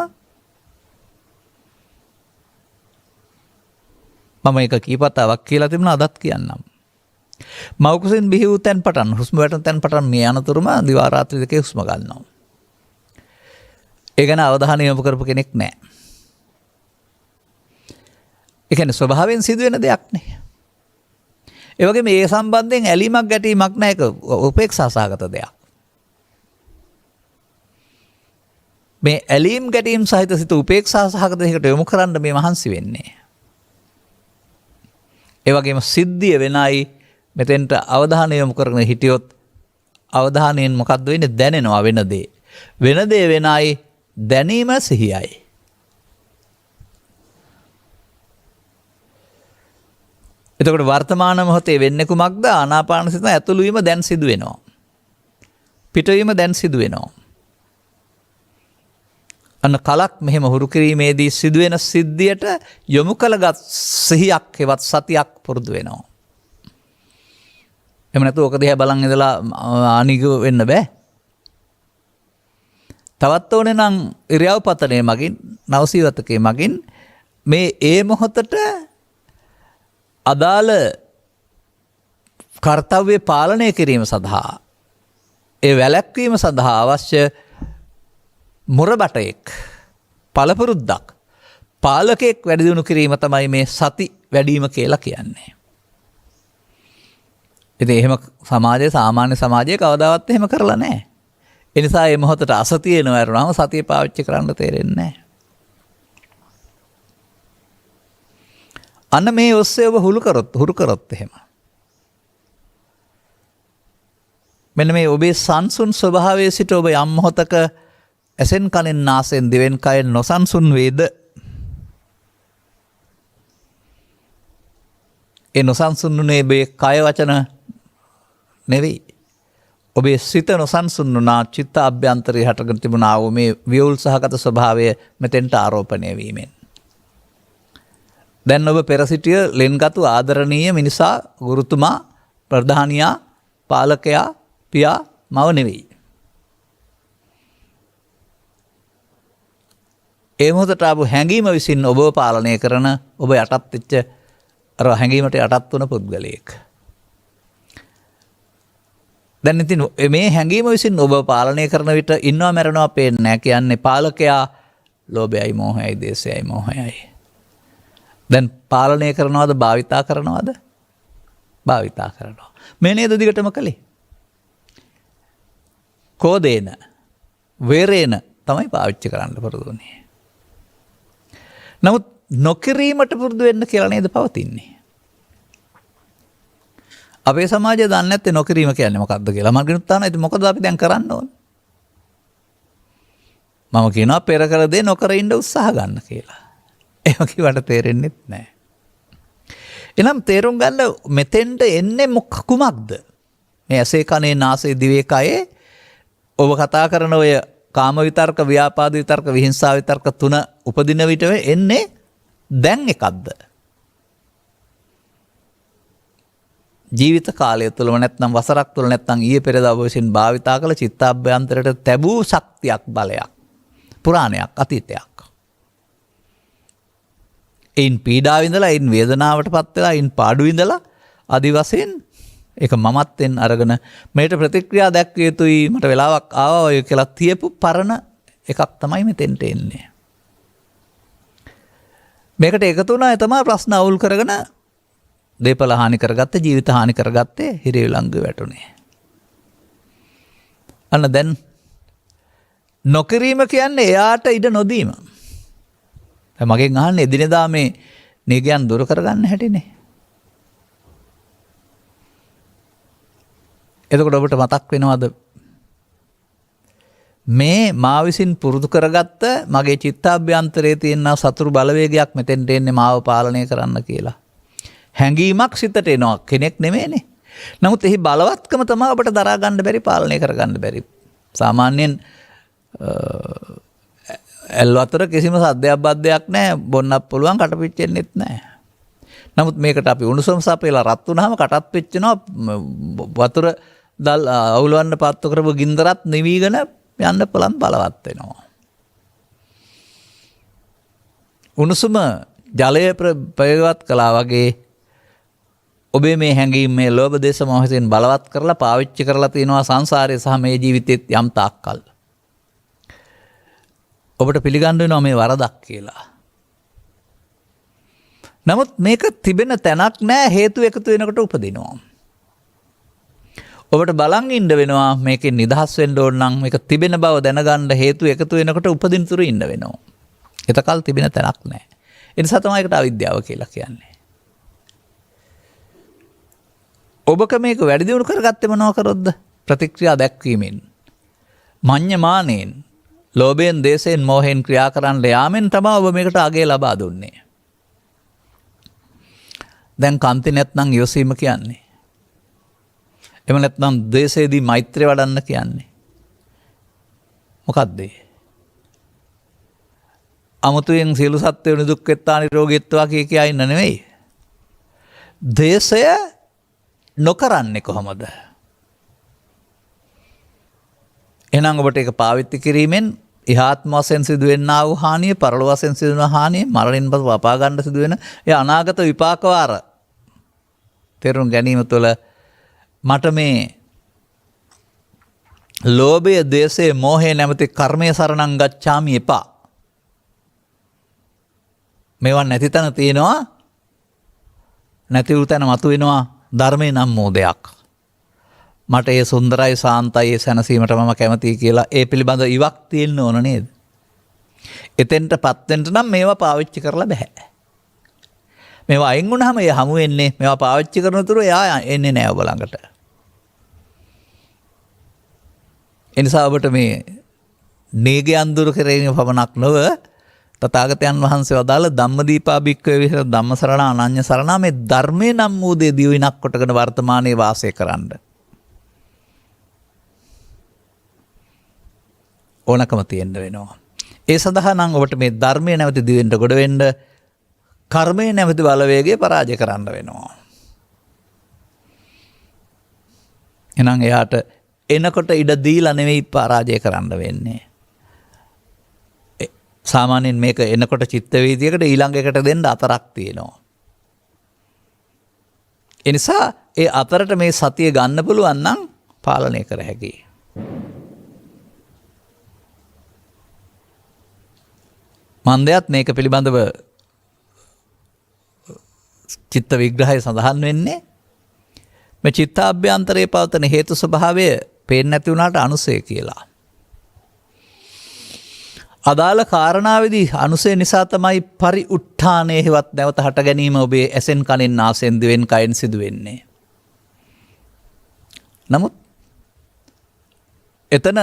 S2: මම එක කීපතාවක් කියලා තිබුණා අදත් කියන්නම්. මව්කුසින් බිහි වූ තැන් පටන් හුස්ම වැටෙන තැන් පටන් මේ අනතුරුම දිවා රාත්‍රී දෙකේ හුස්ම ගන්නවා. ඒ ගැන අවධානය යොමු කරපු කෙනෙක් නැහැ. ඒ කියන්නේ ස්වභාවයෙන් සිදුවෙන දෙයක් නේ. ඒ වගේම මේ සම්බන්ධයෙන් ඇලීමක් ගැටීමක් නැහැ. ඒක උපේක්ෂා සහගත දෙයක්. මේ ඇලීම් ගැටීම් සහිත සිත උපේක්ෂා සහගත දෙයකට යොමු කරන්න මේ මහන්සි වෙන්නේ. ඒ වගේම සිද්ධිය වෙනයි මෙතෙන්ට අවධානය යොමු කරගෙන හිටියොත් අවධානයෙන් මොකද්ද වෙන්නේ? දැනෙනවා වෙන දේ. වෙන දේ වෙනයි දැනීම සිහියයි. එතකොට වර්තමාන මොහොතේ වෙන්නේ කුමක්ද? ආනාපාන සතිය ඇතුළු වීම දැන් සිදු වෙනවා. පිටවීම දැන් සිදු වෙනවා. අන්න කලක් මෙහෙම හුරු කිරීමේදී සිදුවෙන සිද්ධියට යොමු කළගත් සිහියක් හෙවත් සතියක් පුරුදු වෙනවා. එහෙම නැතු ඔක දිහා බලන් ඉඳලා අනිග වෙන්න බෑ. තවත් ඕනේ නම් ඉරියව්පතනේ මගින් නවසීවතකේ මගින් මේ ඒ මොහොතට අදාළ කර්තව්‍ය පාලනය කිරීම සඳහා ඒ වැළැක්වීම සඳහා අවශ්‍ය මුරබටයෙක් පළපුරුද්දක් පාලකෙක් වැඩි දියුණු කිරීම තමයි මේ සති වැඩිම කියලා කියන්නේ. ඉතින් එහෙම සමාජයේ සාමාන්‍ය සමාජයේ කවදාවත් එහෙම කරලා නැහැ. ඒ නිසා මේ මොහොතට අසතිය එනවා වරුණාම සතිය පාවිච්චි කරන්න තේරෙන්නේ නැහැ. අන්න මේ ඔස්සේ ඔබ හුරු කරොත් එහෙම. මෙන්න මේ ඔබේ සංසුන් ස්වභාවයේ සිට ඔබ යම් මොහොතක ඇසෙන් කනෙන් නාසයෙන් දිවෙන් කයෙන් නොසන්සුන් වේද? ඒ නොසන්සුන්ුනේ ඔබේ කය වචන නෙවෙයි. ඔබේ සිත නොසන්සුන් වුණා චිත්ත අභ්‍යන්තරයේ හටගෙන තිබුණා වූ මේ වියුල් සහගත ස්වභාවය මෙතෙන්ට ආරෝපණය වීමෙන්. දැන් ඔබ පෙර සිටිය ලෙන්ගතු ආදරණීය මිනිසා ගුරුතුමා ප්‍රධානියා පාලකයා පියා මව නෙවෙයි. ඒ මොහොතට ආපු හැඟීම විසින් ඔබව පාලනය කරන ඔබ යටත් වෙච්ච අර හැඟීමට යටත් වුණ පුද්ගලයෙක්. දැන් ඉතින් මේ හැඟීම විසින් ඔබ පාලනය කරන විට ඉන්නවා මැරෙනවා පේන්නේ නැහැ කියන්නේ පාලකයා ලෝභයයි මෝහයයි දේශයයි මෝහයයි. දැන් පාලනය කරනවද භාවිතා කරනවද? භාවිතා කරනවා. මේ නේද දිගටම කළේ. කෝදේන වේරේන තමයි පාවිච්චි කරන්න පුරුදු වුනේ. නමුත් නොකිරීමට පුරුදු වෙන්න කියලා නේද පවතින්නේ. අපේ සමාජය දන්නේ නැත්තේ නොකිරීම කියන්නේ මොකක්ද කියලා. මම කියනවා තාන ඉතින් මොකද අපි දැන් කරන්න ඕන? මම කියනවා පෙර කළ දේ නොකර ඉන්න උත්සාහ ගන්න කියලා. එහෙම කිව්වට තේරෙන්නේ නැහැ. එනම් තේරුම් ගන්න මෙතෙන්ට එන්නේ කුමක්ද? මේ ඇසේ කනේ නාසයේ දිවේ කයේ ඔබ කතා කරන ඔය කාම විතර්ක, ව්‍යාපාද විතර්ක, විහිංසා විතර්ක තුන උපදින විට එන්නේ දැන් එකක්ද? ජීවිත කාලය තුළම නැත්නම් වසරක් තුළ නැත්නම් ඊයේ පෙරේදා ඔබ විසින් භාවිතා කළ චිත්තාභ්‍යන්තරයට තැබූ ශක්තියක් බලයක් පුරාණයක් අතීතයක්. එයින් පීඩාව විඳලා එයින් වේදනාවට පත් වෙලා එයින් පාඩු විඳලා আদি වශයෙන් ඒක මමත්වෙන් අරගෙන මේට ප්‍රතික්‍රියා දැක්විය යුතුයි මට වෙලාවක් ආවා ඔය කියලා තියපු පරණ එකක් තමයි මෙතෙන්ට එන්නේ. මේකට එකතු වුණා තමයි ප්‍රශ්න අවුල් කරගෙන දේපල හානි කරගත්තේ ජීවිත හානි කරගත්තේ හිරේ විලංගු වැටුනේ. අන්න දැන් නොකිරීම කියන්නේ එයාට ඉඩ නොදීම. මගෙන් අහන්නේ එදිනෙදා මේ නීගයන් දුරු කරගන්න හැටිනේ. එතකොට ඔබට මතක් වෙනවද මේ මා විසින් පුරුදු කරගත්ත මගේ චිත්තාභ්‍යන්තරයේ තියෙන සතුරු බලවේගයක් මෙතෙන්ට එන්නේ මාව පාලනය කරන්න කියලා. හැඟීමක් සිතට එනවා කෙනෙක් නෙමෙයිනේ. නමුත් එහි බලවත්කම තමයි අපට දරා ගන්න බැරි පාලනය කරගන්න බැරි. සාමාන්‍යයෙන් ඇල් වතුර කිසිම සද්දයක් බද්දයක් නැහැ බොන්නත් පුළුවන් කට පිච්චෙන්නෙත් නැහැ. නමුත් මේකට අපි උණුසුම් සපේලා රත් වුණාම කටත් පිච්චෙනවා වතුර දල් අවුලවන්න පත්තු කරපු ගින්දරත් නිවිගෙන යන්න බලන් බලවත් වෙනවා. උණුසුම ජලය ප්‍රයෝගවත් කළා වගේ ඔබේ මේ හැඟීම් මේ ලෝභ දේශ මොහයෙන් බලවත් කරලා පාවිච්චි කරලා තියෙනවා සංසාරයේ සහ මේ ජීවිතෙත් යම් තාක්කල්. ඔබට පිළිගන්න වෙනවා මේ වරදක් කියලා. නමුත් මේක තිබෙන තැනක් නෑ හේතු එකතු වෙනකොට උපදිනවා. ඔබට බලන් ඉන්න වෙනවා මේකෙන් නිදහස් වෙන්න ඕන නම් මේක තිබෙන බව දැනගන්න හේතු එකතු වෙනකොට උපදින තුරු ඉන්න වෙනවා. එතකල් තිබෙන තැනක් නෑ. ඒ නිසා තමයි ඒකට අවිද්‍යාව කියලා කියන්නේ. ඔබක මේක වැඩි දියුණු කරගත්තේ මොනව කරොත්ද? ප්‍රතික්‍රියා දැක්වීමෙන්, මඤ්ඤමානෙන්, ලෝභයෙන්, දේශයෙන්, මෝහයෙන් ක්‍රියා කරන්න යාමෙන් තමයි ඔබ මේකට අගය ලබා දුන්නේ. දැන් කන්ති නැත්නම් යොසීම කියන්නේ. එහෙම නැත්නම් දේශයේදී මෛත්‍රිය වඩන්න කියන්නේ. මොකද්ද? අමුතුවෙන් සියලු සත්ත්වයන් දුක් වෙත්තා නිරෝගීත්වා කියා ඉන්න නෙවෙයි. දේශය නොකරන්නේ කොහොමද? එහෙනම් ඔබට ඒක පාවිච්චි කිරීමෙන් ඉහාත්ම වශයෙන් සිදුවෙන්නා වූ හානිය, පරලොව වශයෙන් සිදුවෙන හානිය, මරණින් පසු අපා ගන්න සිදුවෙන ඒ අනාගත විපාක වාර තේරුම් ගැනීම තුළ මට මේ ලෝභය, දේශය, මෝහය නැමැති කර්මයේ සරණං ගච්ඡාමි එපා. මේවා නැති තැන තියෙනවා, නැති වූ තැන මතුවෙනවා ධර්මයේ නම් වූ දෙයක්. මට ඒ සුන්දරයි, සාන්තයි, ඒ සැනසීමට මම කැමතියි කියලා ඒ පිළිබඳ ඉවක් තියෙන්න ඕන නේද? එතෙන්ටපත් වෙන්න නම් මේවා පාවිච්චි කරලා බෑ. මේවා අයින් වුණාම ඒ හමු වෙන්නේ මේවා පාවිච්චි කරන තුරු එයා එන්නේ නෑ ඔබ ළඟට. ඒ නිසා ඔබට මේ නීගයන් දුරු කිරීම පමණක් නොව තථාගතයන් වහන්සේ වදාළ ධම්මදීපා භික්ඛවේ විහෙර ධම්මසරණ අනඤ්‍ය සරණ මේ ධර්මයේ නම් වූ දේ දිවිනක් කොටගෙන වර්තමානයේ වාසය කරන්න ඕනකම තියෙන්න වෙනවා. ඒ සඳහා නම් ඔබට මේ ධර්මයේ නැවති දිවෙන්න ගොඩ වෙන්න කර්මයේ නැවති බලවේගය පරාජය කරන්න වෙනවා. එහෙනම් එයාට එනකොට ඉඩ දීලා නෙවෙයි පරාජය කරන්න වෙන්නේ. සාමාන්‍යයෙන් මේක එනකොට චිත්ත වීදියකට ඊළඟ එකට දෙන්න අතරක් තියෙනවා. ඒ නිසා ඒ අතරට මේ සතිය ගන්න පුළුවන් නම් පාලනය කර හැකියි. මන්දයත් මේක පිළිබඳව චිත්ත විග්‍රහය සඳහන් වෙන්නේ මේ චිත්තාභ්‍යන්තරයේ පවතන හේතු ස්වභාවය පේන්නේ නැති වුණාට අනුසය කියලා. අදාළ කාරණාවේදී අනුසය නිසා තමයි පරිඋත්ථානයේ හෙවත් නැවත හට ගැනීම ඔබේ ඇසෙන් කනෙන් නාසයෙන් දිවෙන් කයෙන් සිදු වෙන්නේ. නමුත් එතන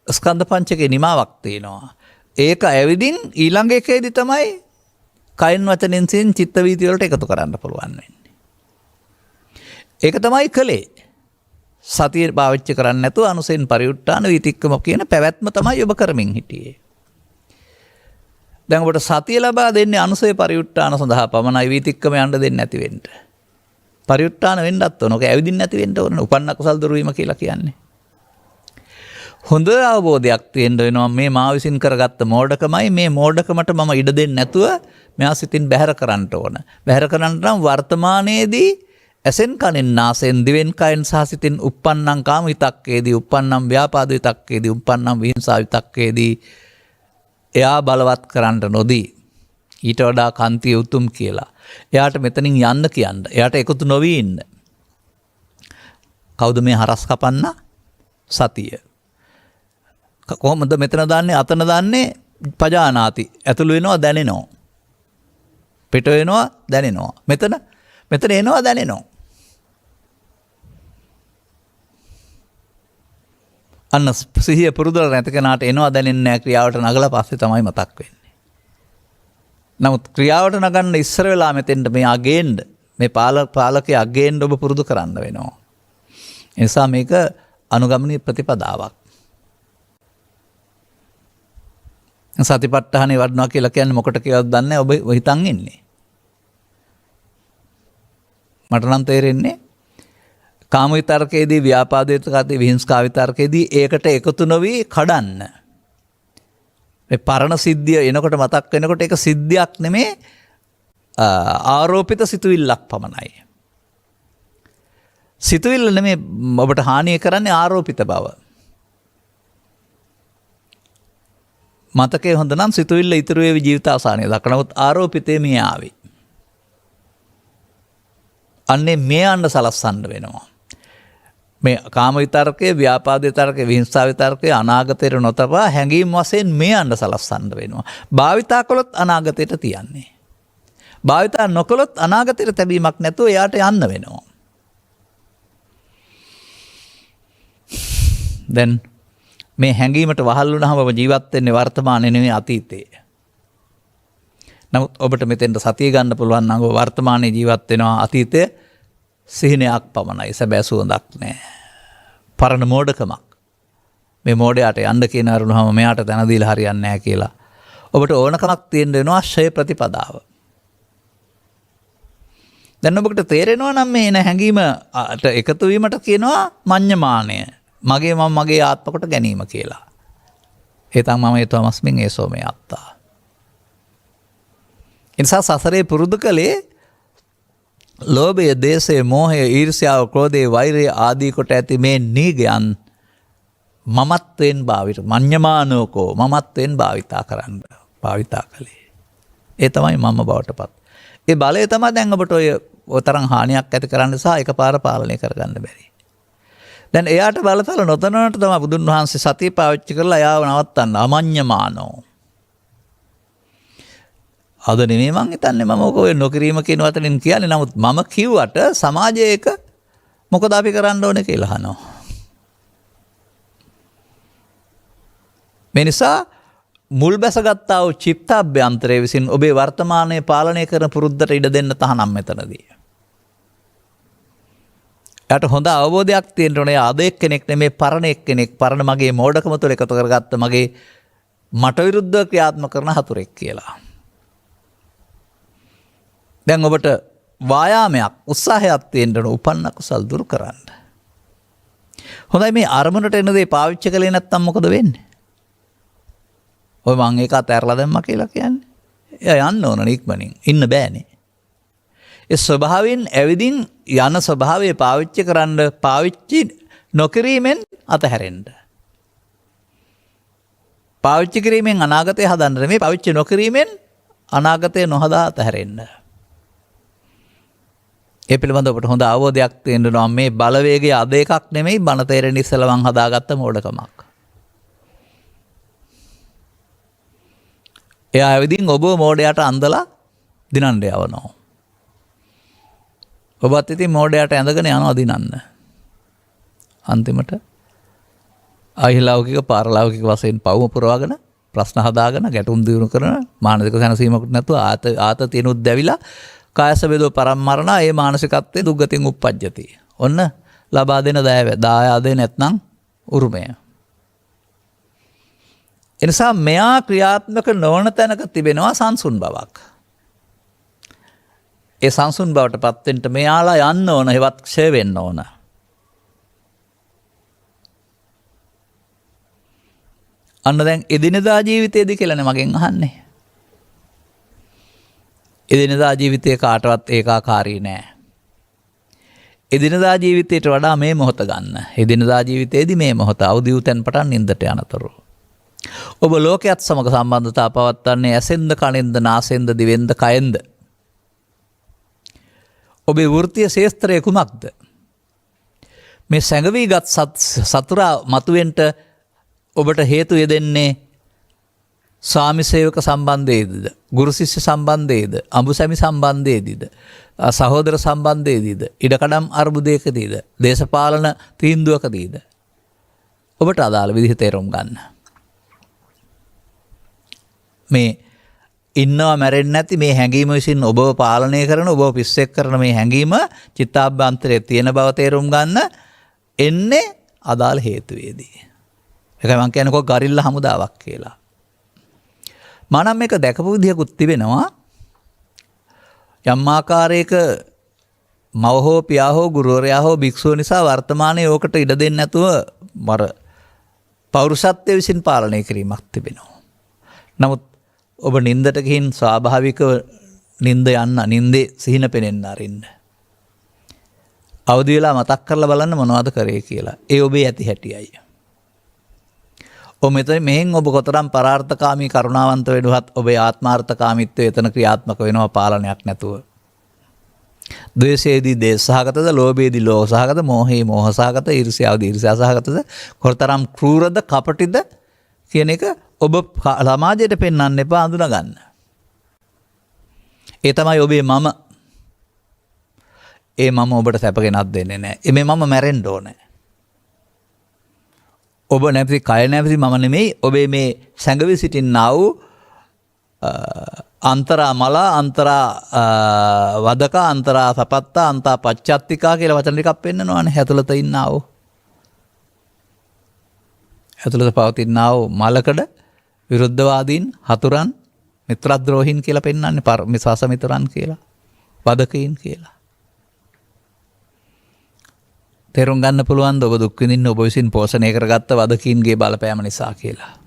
S2: ස්කන්ධ පංචකේ නිමාවක් තියෙනවා. ඒක ඇවිදින් ඊළඟ එකේදී තමයි කයින් වචනෙන් සින් චිත්ත වීති වලට එකතු කරන්න පුළුවන් වෙන්නේ. ඒක තමයි කලේ. සතිය පාවිච්චි කරන්නේ නැතුව අනුසෙන් පරිඋත්ථාන වීතික්කම කියන පැවැත්ම තමයි ඔබ කරමින් හිටියේ. දැන් ඔබට සතිය ලබා දෙන්නේ අනුසය පරිඋත්ථාන සඳහා පමණයි, වීතික්කම යන්න දෙන්නේ නැති වෙන්න. පරිඋත්ථාන වෙන්නත් ඕන. ඔක ඇවිදින්න නැති වෙන්න ඕන. උපන්න කුසල් දුරු වීම කියලා කියන්නේ. හොඳ අවබෝධයක් තියෙන්න වෙනවා මේ මා විසින් කරගත්ත මෝඩකමයි මේ මෝඩකමට මම ඉඩ දෙන්නේ නැතුව මෙයා සිතින් බැහැර කරන්න ඕන. බැහැර කරන්න නම් වර්තමානයේදී ඇසෙන් කනෙන් නාසයෙන් දිවෙන් කයෙන් සහ සිතින් uppannam කාම විතක්කේදී uppannam ව්‍යාපාද විතක්කේදී uppannam විහිංසා විතක්කේදී එයා බලවත් කරන්න නොදී ඊට වඩා කාන්තිය උතුම් කියලා. එයාට මෙතනින් යන්න කියන්න. එයාට එකතු නොවී ඉන්න. කවුද මේ හරස් කපන්න? සතිය. කොහොමද මෙතන දාන්නේ අතන දාන්නේ පජානාති. ඇතුළු වෙනවා දැනෙනවා. පිට වෙනවා දැනෙනවා. මෙතන එනවා දැනෙනවා. අන්න සිහිය පුරුදුල නැති කෙනාට එනවා දැනෙන්නේ නැහැ ක්‍රියාවට නගලා පස්සේ තමයි මතක් වෙන්නේ. නමුත් ක්‍රියාවට නගන්න ඉස්සර වෙලා මෙතෙන්ට මේ අගේන්න මේ පාලකයේ අගේන්න ඔබ පුරුදු කරන්න වෙනවා. ඒ නිසා මේක අනුගමනීය ප්‍රතිපදාවක්. සතිපට්ඨානෙ වඩනවා කියලා කියන්නේ මොකට කියලාද දන්නේ ඔබ හිතන් ඉන්නේ. මට නම් තේරෙන්නේ කාම විතර්කයේදී ව්‍යාපාද විතර්කයේදී විහිංසා විතර්කයේදී ඒකට එකතු නොවි කඩන්න. මේ පරණ සිද්ධිය එනකොට මතක් වෙනකොට ඒක සිද්ධියක් නෙමේ ආරෝපිත සිතුවිල්ලක් පමණයි. සිතුවිල්ල නෙමේ ඔබට හානිය කරන්නේ ආරෝපිත බව. මතකයේ හොඳ නම් සිතුවිල්ල ඉතුරු වේවි ජීවිත අවසානයේ දක්නවත් ආරෝපිතේ මේ ආවේ. අන්නේ මේ අන්න සලස්සන්න වෙනවා. මේ කාම විතර්කයේ ව්‍යාපාද විතර්කයේ විහිංසා විතර්කයේ අනාගතයට නොතබා හැඟීම් වශයෙන් මේ අන්න සලස්සන්න වෙනවා. භාවිතා කළොත් අනාගතයට තියන්නේ. භාවිතා නොකළොත් අනාගතයට තැබීමක් නැතුව එයාට යන්න වෙනවා. දැන් මේ හැඟීමට වහල් වුණාම ඔබ ජීවත් වෙන්නේ වර්තමානයේ නෙවෙයි අතීතයේ. නමුත් ඔබට මෙතෙන්ට සතිය ගන්න පුළුවන් නම් ඔබ වර්තමානයේ ජීවත් වෙනවා අතීතයේ සිහිනයක් පමණයි. සැබෑ සුවඳක් නෑ. පරණ මෝඩකමක්. මේ මෝඩයාට යන්න කියන අරුණාම මෙයාට දැන දීලා හරියන්නේ නැහැ කියලා. ඔබට ඕනකමක් තියෙන්න වෙනවා ශ්‍රේ ප්‍රතිපදාව. දැන් ඔබට තේරෙනවා නම් මේ එන හැඟීමට එකතු වීමට කියනවා මඤ්ඤමානය. මගේ මම මගේ ආත්ම කොට ගැනීම කියලා. ඒතම් මම ඒතමස්මින් ඒසෝ මේ අත්තා. ඉන්සා සසරේ පුරුදු කළේ ලෝභය, දේශය, මෝහය, ඊර්ෂ්‍යාව, ක්‍රෝධය, වෛරය ආදී කොට ඇති මේ නීගයන් මමත්වෙන් මඤ්ඤමානෝකෝ මමත්වෙන් භාවිතා කළේ. ඒ තමයි මම බවට පත්. ඒ බලය තමයි දැන් ඔබට ඔය තරම් හානියක් ඇති කරන්න සහ එකපාර පාලනය කරගන්න බැරි. දැන් එයාට බලතල නොතනනට තමයි බුදුන් වහන්සේ සතිය පාවිච්චි කරලා එයාව නවත්තන්න අමඤ්ඤමානෝ. අද නෙමෙයි මං හිතන්නේ මම ඔක ඔය නොකිරීම කියන වචනෙන් කියන්නේ. නමුත් මම කිව්වට සමාජයක මොකද අපි කරන්න ඕනේ කියලා අහනවා. මේ නිසා මුල් බැසගත්තා වූ චිත්තාභ්‍යන්තරයේ විසින් ඔබේ වර්තමානයේ පාලනය කරන පුරුද්දට ඉඩ දෙන්න තහනම් මෙතනදී. යට හොඳ අවබෝධයක් තියෙන්න ඕනේ. අද එක්කෙනෙක් නෙමේ පරණ එක්කෙනෙක්. පරණ මගේ මෝඩකම තුළ එකතු කරගත්ත මගේ මට විරුද්ධව ක්‍රියාත්මක කරන හතුරෙක් කියලා. දැන් ඔබට වායාමයක් උත්සාහයක් තියෙන්න ඕන උපන්න කුසල් දුරු කරන්න. හොඳයි මේ අරමුණට එන දේ පාවිච්චි කළේ නැත්නම් මොකද වෙන්නේ? ඔය මං ඒක අතහැරලා දැම්මා කියලා කියන්නේ. එයා යන්න ඕන ඉක්මනින්. ඉන්න බෑනේ. ඒ ස්වභාවයෙන් ඇවිදින් යන ස්වභාවය පාවිච්චි කරන්න පාවිච්චි නොකිරීමෙන් අතහැරෙන්න. පාවිච්චි කිරීමෙන් අනාගතය හදන්න නෙමෙයි පාවිච්චි නොකිරීමෙන් අනාගතය නොහදා අතහැරෙන්න. ඒ පිළිබඳව ඔබට හොඳ අවබෝධයක් තියෙන්න ඕන. මේ බලවේගය අද එකක් නෙමෙයි බණ තේරෙන ඉස්සෙල්ලා මං හදාගත්ත මෝඩකමක්. එයා ඇවිදින් ඔබ මෝඩයට අන්දලා දිනන්න යවනවා. ඔබත් ඉතින් මෝඩයට ඇඳගෙන යනවා දිනන්න. අන්තිමට අහිලෞකික පාරලෞකික වශයෙන් පවුම පුරවගෙන ප්‍රශ්න හදාගෙන ගැටුම් දිනු කරන මානසික සැනසීමකට නැතුව ආතතියනුත් දැවිලා කායස වේදෝ පරම්මරණ ඒ මානසිකත්වයේ දුක්ගතින් උප්පජ්ජති. ඔන්න ලබා දෙන දායාදේ නැත්නම් උරුමය. එනිසා මෙයා ක්‍රියාත්මක නොවන තැනක තිබෙනවා සංසුන් බවක්. ඒ සංසුන් බවට පත් වෙන්න මෙයාලා යන්න ඕන, හෙවත් ක්ෂය වෙන්න ඕන. අන්න දැන් එදිනෙදා ජීවිතයේදී කියලානේ මගෙන් අහන්නේ. එදිනෙදා ජීවිතේ කාටවත් ඒකාකාරී නෑ. එදිනෙදා ජීවිතයට වඩා මේ මොහොත ගන්න. එදිනෙදා ජීවිතයේදී මේ මොහොත අවදි වූ තැන් පටන් නින්දට යනතුරු. ඔබ ලෝකයේත් සමග සම්බන්ධතාව පවත්වන්නේ ඇසෙන්ද, කනෙන්ද, නාසයෙන්ද, දිවෙන්ද, කයෙන්ද. ඔබේ වෘත්තීය ශේස්ත්‍රය කුමක්ද? මේ සැඟවීගත් සතුරා මතුවෙන්ට ඔබට හේතු යෙදෙන්නේ ස්වාමි සේවක සම්බන්ධයේදීද, ගුරු ශිෂ්‍ය සම්බන්ධයේද, අඹුසැමි සම්බන්ධයේදීද, සහෝදර සම්බන්ධයේදීද, ඉඩකඩම් අර්බුදයකදීද, දේශපාලන තීන්දුවකදීද? ඔබට අදාළ විදිහ තේරුම් ගන්න. මේ ඉන්නවා මැරෙන්නේ නැති මේ හැඟීම විසින් ඔබව පාලනය කරන, ඔබව පිස්සෙක් කරන මේ හැඟීම චිත්තාභ්‍යන්තරයේ තියෙන බව තේරුම් ගන්න එන්නේ අදාළ හේතුවේදී. ඒකයි මම කියන්නේ කො ගරිල්ලා හමුදාවක් කියලා. මම නම් මේක දැකපු විදිහකුත් තිබෙනවා. යම් ආකාරයක මව හෝ පියා හෝ ගුරුවරයා හෝ භික්ෂුව නිසා වර්තමානයේ ඕකට ඉඩ දෙන්නේ නැතුව මර පෞරුෂත්වය විසින් පාලනය කිරීමක් තිබෙනවා. නමුත් ඔබ නින්දට ගිහින් ස්වාභාවිකව නින්ද යන්න, නින්දේ සිහින පෙනෙන්න අරින්න. අවදි වෙලා මතක් කරලා බලන්න මොනවද කරේ කියලා. ඒ ඔබේ ඇති හැටියයි. මෙතන මෙහෙන් ඔබ කොතරම් පරාර්ථකාමී කරුණාවන්ත වෙනුවත් ඔබේ ආත්මාර්ථකාමීත්වය එතන ක්‍රියාත්මක වෙනවා පාලනයක් නැතුව. ද්වේෂයේදී දේශසහගතද, ලෝභයේදී ලෝභසහගත, මෝහයේ මෝහසහගත, ඊර්ෂ්‍යාවේදී ඊර්ෂ්‍යාසහගතද, කොතරම් ක්‍රූරද, කපටිද කියන එක ඔබ සමාජයට පෙන්වන්න එපා, අඳුන ගන්න. ඒ තමයි ඔබේ මම. ඒ මම ඔබට සැපගෙනත් දෙන්නේ නැහැ. මේ මම මැරෙන්න ඕනේ. ඔබ නැති කය නැති මම නෙමෙයි. ඔබේ මේ සැඟවි සිටින්නා වූ අන්තරා මල, අන්තරා වදක, අන්තරා සපත්තා, අන්තා පච්චත්තිකා කියලා වචන ටිකක් පෙන්නනවානේ. ඇතුළත ඉන්නා වූ, ඇතුළත පවතිනා වූ මලකඩ විරුද්ධවාදීන්, හතුරන්, මිත්‍රද්‍රෝහීන් කියලා පෙන්වන්නේ. විශ්වාස මිතුරන් කියලා, වදකීන් කියලා. තේරුම් ගන්න පුළුවන් ද ඔබ දුක් විඳින්න ඔබ විසින් පෝෂණය කරගත්ත වදකීන්ගේ බලපෑම නිසා කියලා.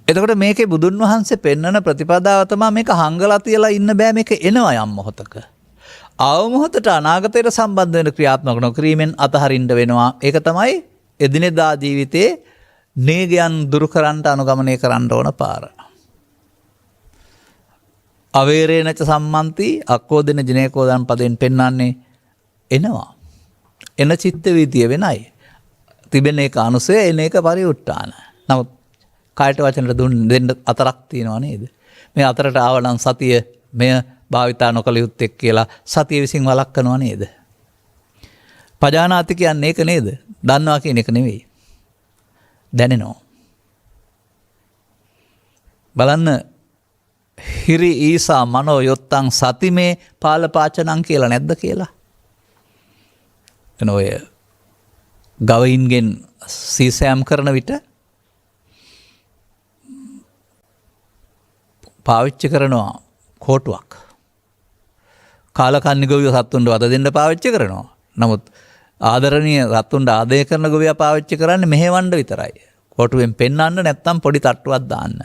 S2: එතකොට මේකේ බුදුන් වහන්සේ පෙන්වන ප්‍රතිපදාව තමයි මේක හංගලා තියලා ඉන්න බෑ, මේක එනවා යම් මොහොතක. ආව මොහොතට අනාගතයට සම්බන්ධ වෙන ක්‍රියාත්මක නොකිරීමෙන් අතහරින්න වෙනවා. ඒක තමයි එදිනෙදා ජීවිතේ නේගයන් දුරු කරන්නට අනුගමනය කරන්න ඕන පාර. අවේරේනච සම්මන්ති අක්කෝදෙන ජිනේකෝදන් පදයෙන් පෙන්වන්නේ එනවා. එන චිත්ත වීතිය වෙනයි. තිබෙන එක අනුසය, එන එක පරිඋත්ථාන. නමුත් කායට වචනට දෙන්න අතරක් තියෙනවා නේද? මේ අතරට ආවනම් සතිය මෙය භාවිතා නොකළ යුත්තේ කියලා සතිය විසින් වළක්වනවා නේද? පජානාති කියන්නේ ඒක නේද? දන්නවා කියන එක නෙවෙයි. දැනෙනවා. බලන්න හිරි ඊසා මනෝ යොත්තං සතිමේ පාලපාචනං කියලා නැද්ද කියලා? ඔය ගවයින්ගෙන් සීසෑම් කරන විට පාවිච්චි කරනවා කෝටුවක්. කාලකන්ණි ගොවියෝ සත්තුන්ට වද දෙන්න පාවිච්චි කරනවා. නමුත් ආදරණීය සත්තුන්ට ආදරය කරන ගොවියා පාවිච්චි කරන්නේ මෙහෙවන්න විතරයි. කෝටුවෙන් පෙන්වන්න නැත්තම් පොඩි තට්ටුවක් දාන්න.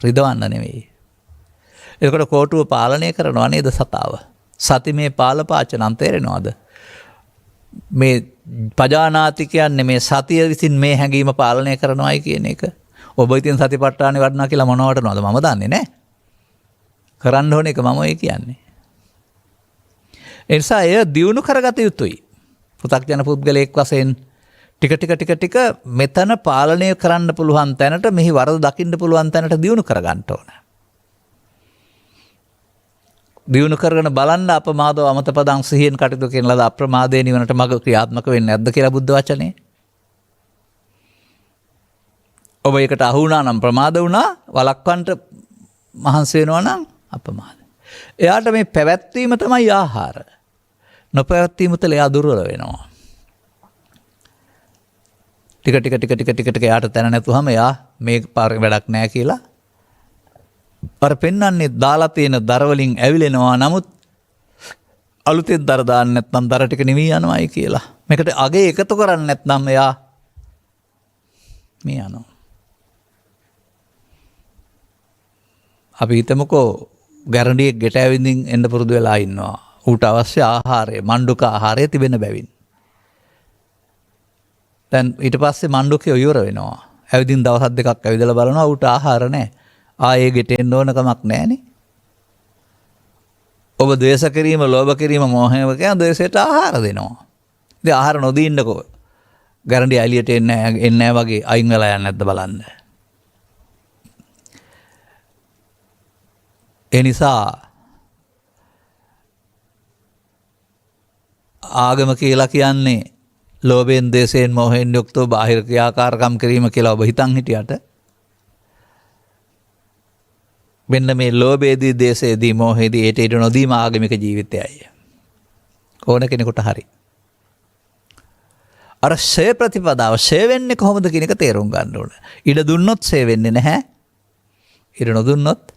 S2: රිදවන්න නෙවෙයි. ඒකට කෝටුව පාලනය කරනවා නේද සතාව? සතිමේ පාලපාචනං තේරෙනවද? මේ පජානාති කියන්නේ මේ සතිය විසින් මේ හැඟීම පාලනය කරනවායි කියන එක. ඔබ ඉතින් සතිපට්ඨානෙ වඩනවා කියලා මොනවටනවද? මම දන්නේ නැහැ. කරන්න ඕන එක මම ඒ කියන්නේ. ඒ නිසා එය දියුණු කරගත යුතුයි. පෘථග්ජන පුද්ගලයෙක් වශයෙන් ටික මෙතන පාලනය කරන්න පුළුවන් තැනට, මෙහි වරද දකින්න පුළුවන් තැනට දියුණු කරගන්න ඕන. දියුණු කරගෙන බලන්න අපමාදව අමතපදං සිහියෙන් කටයුතු කරන ලද අප්‍රමාදයේ නිවනට මඟ ක්‍රියාත්මක වෙන්නේ නැද්ද කියලා බුද්ධ වචනේ. ඔබ ඒකට අහු වුණා නම් ප්‍රමාද වුණා, වළක්වන්නට මහන්සි වෙනවා නම් අපමාද. එයාට මේ පැවැත්වීම තමයි ආහාර. නොපැවැත්වීම තුළ එයා දුර්වල වෙනවා. ටික එයාට තැන නැතුවම එයා මේ පාරේ වැඩක් නැහැ කියලා අර පෙන්වන්නේ දාලා තියෙන දර වලින් ඇවිලෙනවා. නමුත් අලුතෙන් දර දාන්න නැත්නම් දර ටික නිවි යනවායි කියලා. මේකට අගේ එකතු කරන්නේ නැත්නම් එයා මේ යනවා. අපි හිතමුකෝ ගැරන්ඩියෙක් ගෙට ඇවිදින් එන්න පුරුදු වෙලා ඉන්නවා. ඌට අවශ්‍ය ආහාරය, මණ්ඩුක ආහාරය තිබෙන බැවින්. දැන් ඊට පස්සේ මණ්ඩුකේ ඉවර වෙනවා. ඇවිදින් දවස් දෙකක් ඇවිදලා බලනවා ඌට ආහාර නැහැ. ආයේ ගෙට එන්න ඕන කමක් නැහනේ. ඔබ ද්වේෂ කිරීම, ලෝභ කිරීම, මෝහයව කියන ද්වේෂයට ආහාර දෙනවා. ඉතින් ආහාර නොදී ඉන්නකෝ ගැරන්ඩිය එළියට එන්නේ නැහැ වගේ අයින් වෙලා යන්නේ නැද්ද බලන්න. ඒ නිසා ආගම කියලා කියන්නේ ලෝභයෙන්, ද්වේෂයෙන්, මෝහයෙන් යුක්තව බාහිර ක්‍රියාකාරකම් කිරීම කියලා ඔබ හිතන් හිටියට මෙන්න මේ ලෝභයේදී, ද්වේෂයේදී, මෝහයේදී ඒට ඉඩ නොදීම ආගමික ජීවිතයයි. ඕන කෙනෙකුට හරි. අර ෂේ ප්‍රතිපදාව ෂේ වෙන්නේ කොහොමද කියන එක තේරුම් ගන්න ඕන. ඉඩ දුන්නොත් ෂේ වෙන්නේ නැහැ. ඉඩ නොදුන්නොත්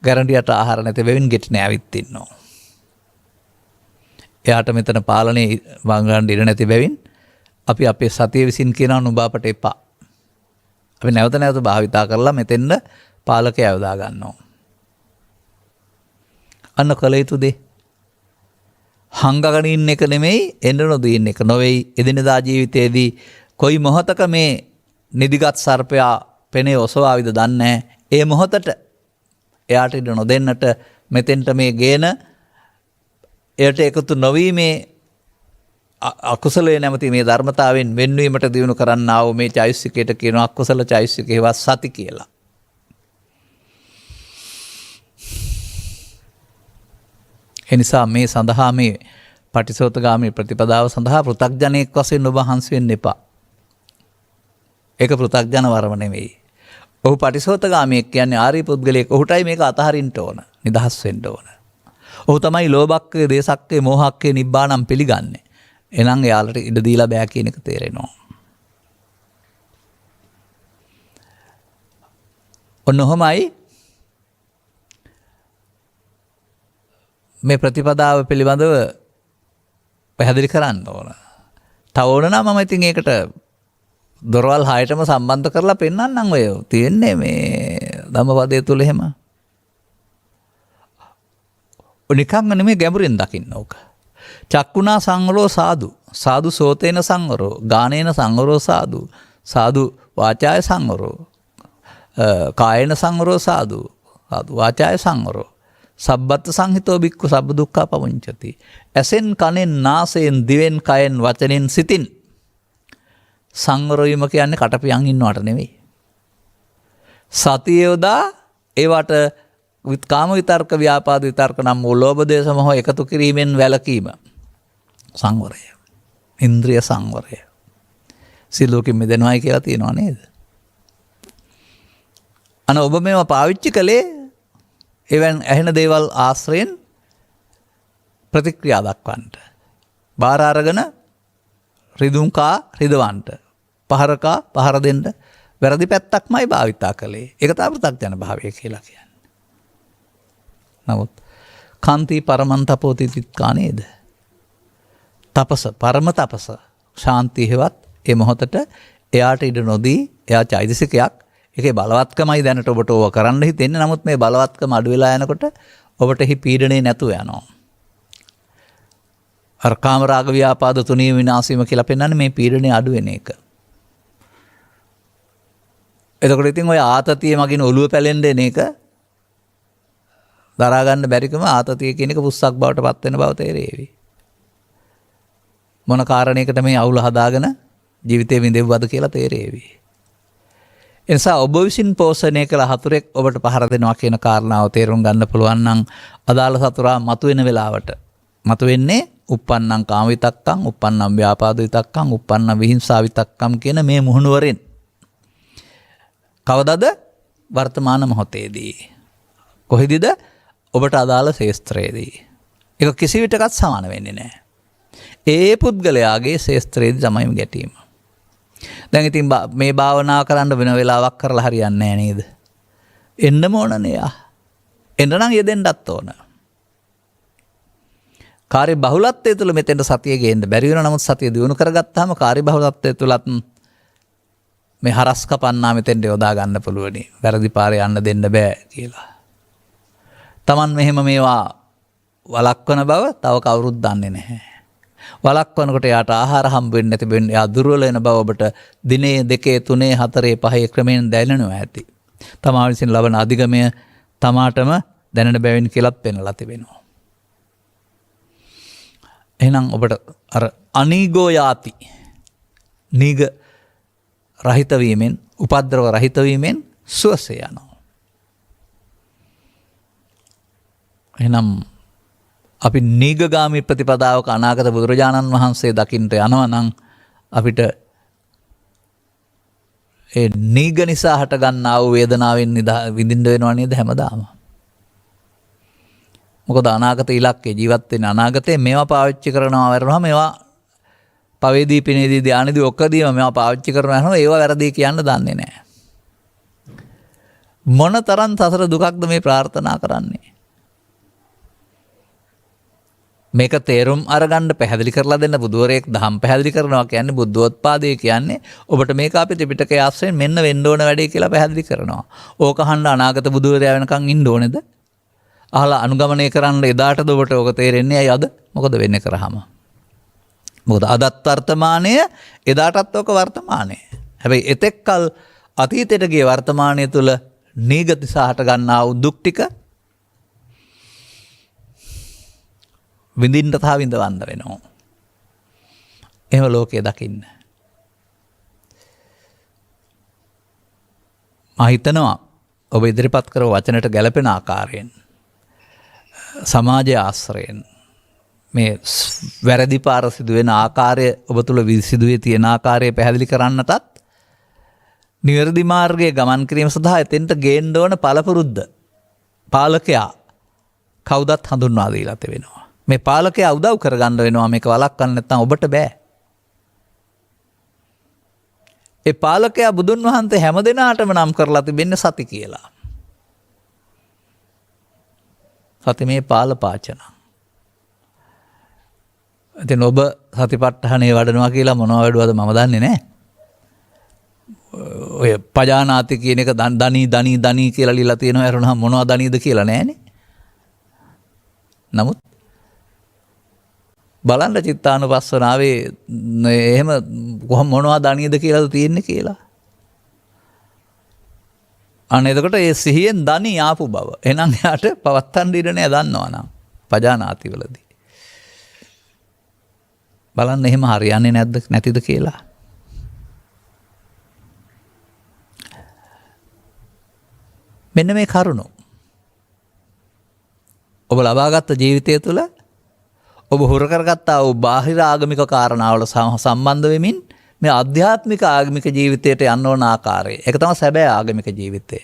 S2: ගැරන්ඩියට ආහාර නැති වෙවින් ගෙට නැවිත් ඉන්නවා. එයාට මෙතන පාලනේ වංගන්න ඉඩ නැති බැවින් අපි අපේ සතිය විසින් කියනවා නුඹ අපට එපා. අපි නැවත නැවත භාවිතා කරලා මෙතෙන්ද පාලකයා යොදා ගන්නවා. අන්න කළ යුතු දේ හංගගෙන ඉන්න එක නෙමෙයි, එන්න නොදී ඉන්න එක නොවේයි. එදිනදා ජීවිතයේදී කොයි මොහතක මේ නිදිගත් සර්පයා පෙනේ ඔසවාවිද දන්නේ නැහැ. ඒ මොහතට එයාට ඉඩ නොදෙන්නට මෙතෙන්ට මේ ගේන එයට එකතු නොවීමේ අකුසලයේ නැමැති මේ ධර්මතාවෙන් වෙන්වීමට දිනු කරන්නා වූ මේ චෛතසිකයට කියනවා අකුසල චෛතසිකේවත් සති කියලා. එනිසා මේ සඳහා මේ පටිසෝතගාමී ප්‍රතිපදාව සඳහා පෘථග්ජනයෙක් වශයෙන් ඔබ හංස් වෙන්න එපා. ඒක පෘථග්ජන වරම නෙවෙයි. ඔහු පටිසෝතගාමියෙක් කියන්නේ ආර්ය පුද්ගලයෙක්. ඔහුටයි මේක අතහරින්න ඕන, නිදහස් වෙන්න ඕන. ඔහු තමයි ලෝභක්කේ, දේසක්කේ, මෝහක්කේ නිබ්බානම් පිළිගන්නේ. එහෙනම් එයාලට ඉඩ දීලා බෑ කියන එක තේරෙනවා. ඔන්නෝමයි මේ ප්‍රතිපදාව පිළිබඳව පැහැදිලි කරන්න ඕන. තව ඕන නම් මම ඉතින් ඒකට දොරවල් 6ටම සම්බන්ධ කරලා පෙන්නන්නම්. ඔය තියෙන්නේ මේ ධම්මපදයේ තුල එහෙම. නිකම්ම නෙමෙයි ගැඹුරින් දකින්න ඕක. චක්කුණා සංවරෝ සාදු. සාදු සෝතේන සංවරෝ. ගානේන සංවරෝ සාදු. සාදු වාචාය සංවරෝ. කායේන සංවරෝ සාදු. සාදු වාචාය සංවරෝ. සබ්බත් සංහිතෝ බික්ඛු සබ්බ දුක්ඛා පමුංචති. ඇසෙන්, කනෙන්, නාසයෙන්, දිවෙන්, කයෙන්, වචනෙන්, සිතින් සංවර වීම කියන්නේ කටපියන් ඉන්නවට නෙවෙයි. සතිය යොදා ඒවට කාම විතර්ක, ව්‍යාපාද විතර්ක නම් වූ ලෝභ, දේශ, මොහ එකතු කිරීමෙන් වැළකීම සංවරය. ඉන්ද්‍රිය සංවරය. සිලෝකෙ මෙදෙනවයි කියලා තියෙනවා නේද? අන ඔබ මේවා පාවිච්චි කළේ එවන් ඇහෙන දේවල් ආශ්‍රයෙන් ප්‍රතික්‍රියා දක්වන්නට. බාර අරගෙන රිදුම්කා රිදවන්ට, පහරකා පහර දෙන්න වැරදි පැත්තක්මයි භාවිතා කළේ. ඒක තමයි පෘථග්ජන භාවය කියලා කියන්නේ. නමුත් කාන්ති පරමන්තපෝති තිත්කා නේද? තපස, පරම තපස, ශාන්තිය හෙවත් ඒ මොහොතට එයාට ඉඩ නොදී එයා චෛතසිකයක්. ඒකේ බලවත්කමයි දැනට ඔබට ඕව කරන්න හිතෙන්නේ. නමුත් මේ බලවත්කම අඩු වෙලා යනකොට ඔබට එහි පීඩණේ නැතුව යනවා. අර කාම රාග ව්‍යාපාද තුනී විනාශීම කියලා පෙන්වන්නේ මේ පීඩණේ අඩු වෙන එක. එතකොට ඉතින් ඔය ආතතිය මගින් ඔළුව පැලෙන්න එන එක දරා ගන්න බැරිකම ආතතිය කියන එක පුස්සක් බවට පත් වෙන බව තේරෙවි. මොන කාරණයකට මේ අවුල හදාගෙන ජීවිතේ විඳෙව්වද කියලා තේරෙවි. එනිසා ඔබ විසින් පෝෂණය කළ හතුරෙක් ඔබට පහර දෙනවා කියන කාරණාව තේරුම් ගන්න පුළුවන් නම් අදාළ සතුරා මතුවෙන වෙලාවට මතුවෙන්නේ uppannam කාම විතක්කම්, uppannam ව්‍යාපාද විතක්කම්, uppannam විහිංසා විතක්කම් කියන මේ මුහුණුවරෙන්. කවදද? වර්තමාන මොහොතේදී. කොහෙදද? ඔබට අදාළ ශේස්ත්‍රයේදී. ඒක කිසි විටකත් සමාන වෙන්නේ නැහැ. ඒ පුද්ගලයාගේ ශේස්ත්‍රයේදී තමයි ගැටීම. දැන් ඉතින් මේ භාවනා කරන්න වෙන වෙලාවක් කරලා හරියන්නේ නැහැ නේද? එන්නම ඕනනේ යා. එන්න නම් යෙදෙන්නත් ඕන. කාර්ය බහුලත්වය තුළ මෙතෙන්ට සතිය ගේන්න බැරි වෙනවා. නමුත් සතිය දියුණු කරගත්තාම කාර්ය බහුලත්වය තුළත් මේ හරස් කපන්නා මෙතෙන්ට යොදා ගන්න පුළුවනි. වැරදි පාරේ යන්න දෙන්න බෑ කියලා. Taman මෙහෙම මේවා වළක්වන බව තව කවුරුත් දන්නේ නැහැ. වළක්වනකොට යාට ආහාර හම්බ වෙන්නේ නැති වෙන්නේ යා දුර්වල වෙන බව ඔබට දිනේ 2 3 4 5 ක්‍රමයෙන් දැනෙනවා ඇති. තමා විසින් ලබන අධිගමය තමාටම දැනෙන බැවින් කියලාත් පෙන්වලා තිබෙනවා. එහෙනම් ඔබට අර අනීගෝ යාති නීග රහිත වීමෙන් උපද්‍රව රහිත වීමෙන් සුවසේ යනවා. එහෙනම් අපි නීගගාමී ප්‍රතිපදාවක අනාගත බුදුරජාණන් වහන්සේ දකින්නට යනවා නම් අපිට ඒ නීග නිසා හට ගන්නා වූ වේදනාවෙන් විඳින්න වෙනවා නේද හැමදාම. මොකද අනාගත ඉලක්කේ ජීවත් වෙන අනාගතේ මේවා පාවිච්චි කරනවා වරනවා මේවා පවේදී පිනේදී ධානයේදී ඔක්කොදීම මේවා පාවිච්චි කරනවා යනවා ඒවා වැරදි කියන්න දන්නේ නැහැ. මොන තරම් සසර දුකක්ද මේ ප්‍රාර්ථනා කරන්නේ. මේක තේරුම් අරගන්න පැහැදිලි කරලා දෙන්න බුදුවරයෙක් දහම් පැහැදිලි කරනවා කියන්නේ බුද්ධෝත්පාදය කියන්නේ ඔබට මේක අපේ ත්‍රිපිටකයේ ආශ්‍රයෙන් මෙන්න වෙන්න ඕන වැඩේ කියලා පැහැදිලි කරනවා. ඕක අහන්න අනාගත බුදුවරයා වෙනකන් ඉන්න ඕනේද? අහලා අනුගමනය කරන්න එදාටද ඔබට ඕක තේරෙන්නේ ඇයි අද? මොකද වෙන්නේ කරාම? මොකද අදත් වර්තමානය එදාටත් ඕක වර්තමානය. හැබැයි එතෙක්කල් අතීතයට ගිය වර්තමානය තුල නීගති සහට ගන්නා වූ දුක් ටික විඳින්න තහ විඳවන්න වෙනවා. එහෙම ලෝකයේ දකින්න. මා හිතනවා ඔබ ඉදිරිපත් කර වචනට ගැලපෙන ආකාරයෙන් සමාජයේ ආශ්‍රයෙන් මේ වැරදි පාර සිදුවෙන ආකාරය ඔබ තුල සිදුවේ තියෙන ආකාරය පැහැදිලි කරන්නටත් නිවැරදි මාර්ගයේ ගමන් කිරීම සඳහා එතෙන්ට ගේන්න ඕන පළපුරුද්ද පාලකයා කවුදත් හඳුන්වා දීලා තිබෙනවා. මේ පාලකයා උදව් කරගන්න වෙනවා මේක වළක්වන්න නැත්නම් ඔබට බෑ. ඒ පාලකයා බුදුන් වහන්සේ හැමදෙනාටම නම් කරලා තිබෙන්නේ සති කියලා. සති මේ පාලපාචන. ඉතින් ඔබ සතිපට්ඨානේ වඩනවා කියලා මොනව වැඩුවද මම දන්නේ නැහැ. ඔය පජානාති කියන එක දනී කියලා ලියලා තියෙනවා අරනවා මොනවද දනීද කියලා නැහනේ. නමුත් බලන්න චිත්තානුපස්සනාවේ එහෙම කොහොම මොනවද දනීද කියලාද තියෙන්නේ කියලා. අන්න එතකොට ඒ සිහියෙන් දනී ආපු බව. එහෙනම් එයාට පවත්තන් ඉඩ නෑ දන්නවා නම් පජානාති වලදී. බලන්න එහෙම හරියන්නේ නැද්ද නැතිද කියලා. මෙන්න මේ කරුණ ඔබ ලබාගත් ජීවිතය තුළ ඔබ හුරු කරගත්තා වූ බාහිර ආගමික කාරණාවල සම්බන්ධ වෙමින් මේ ආධ්‍යාත්මික ආගමික ජීවිතයට යන්න ඕන ආකාරය. ඒක තමයි සැබෑ ආගමික ජීවිතය.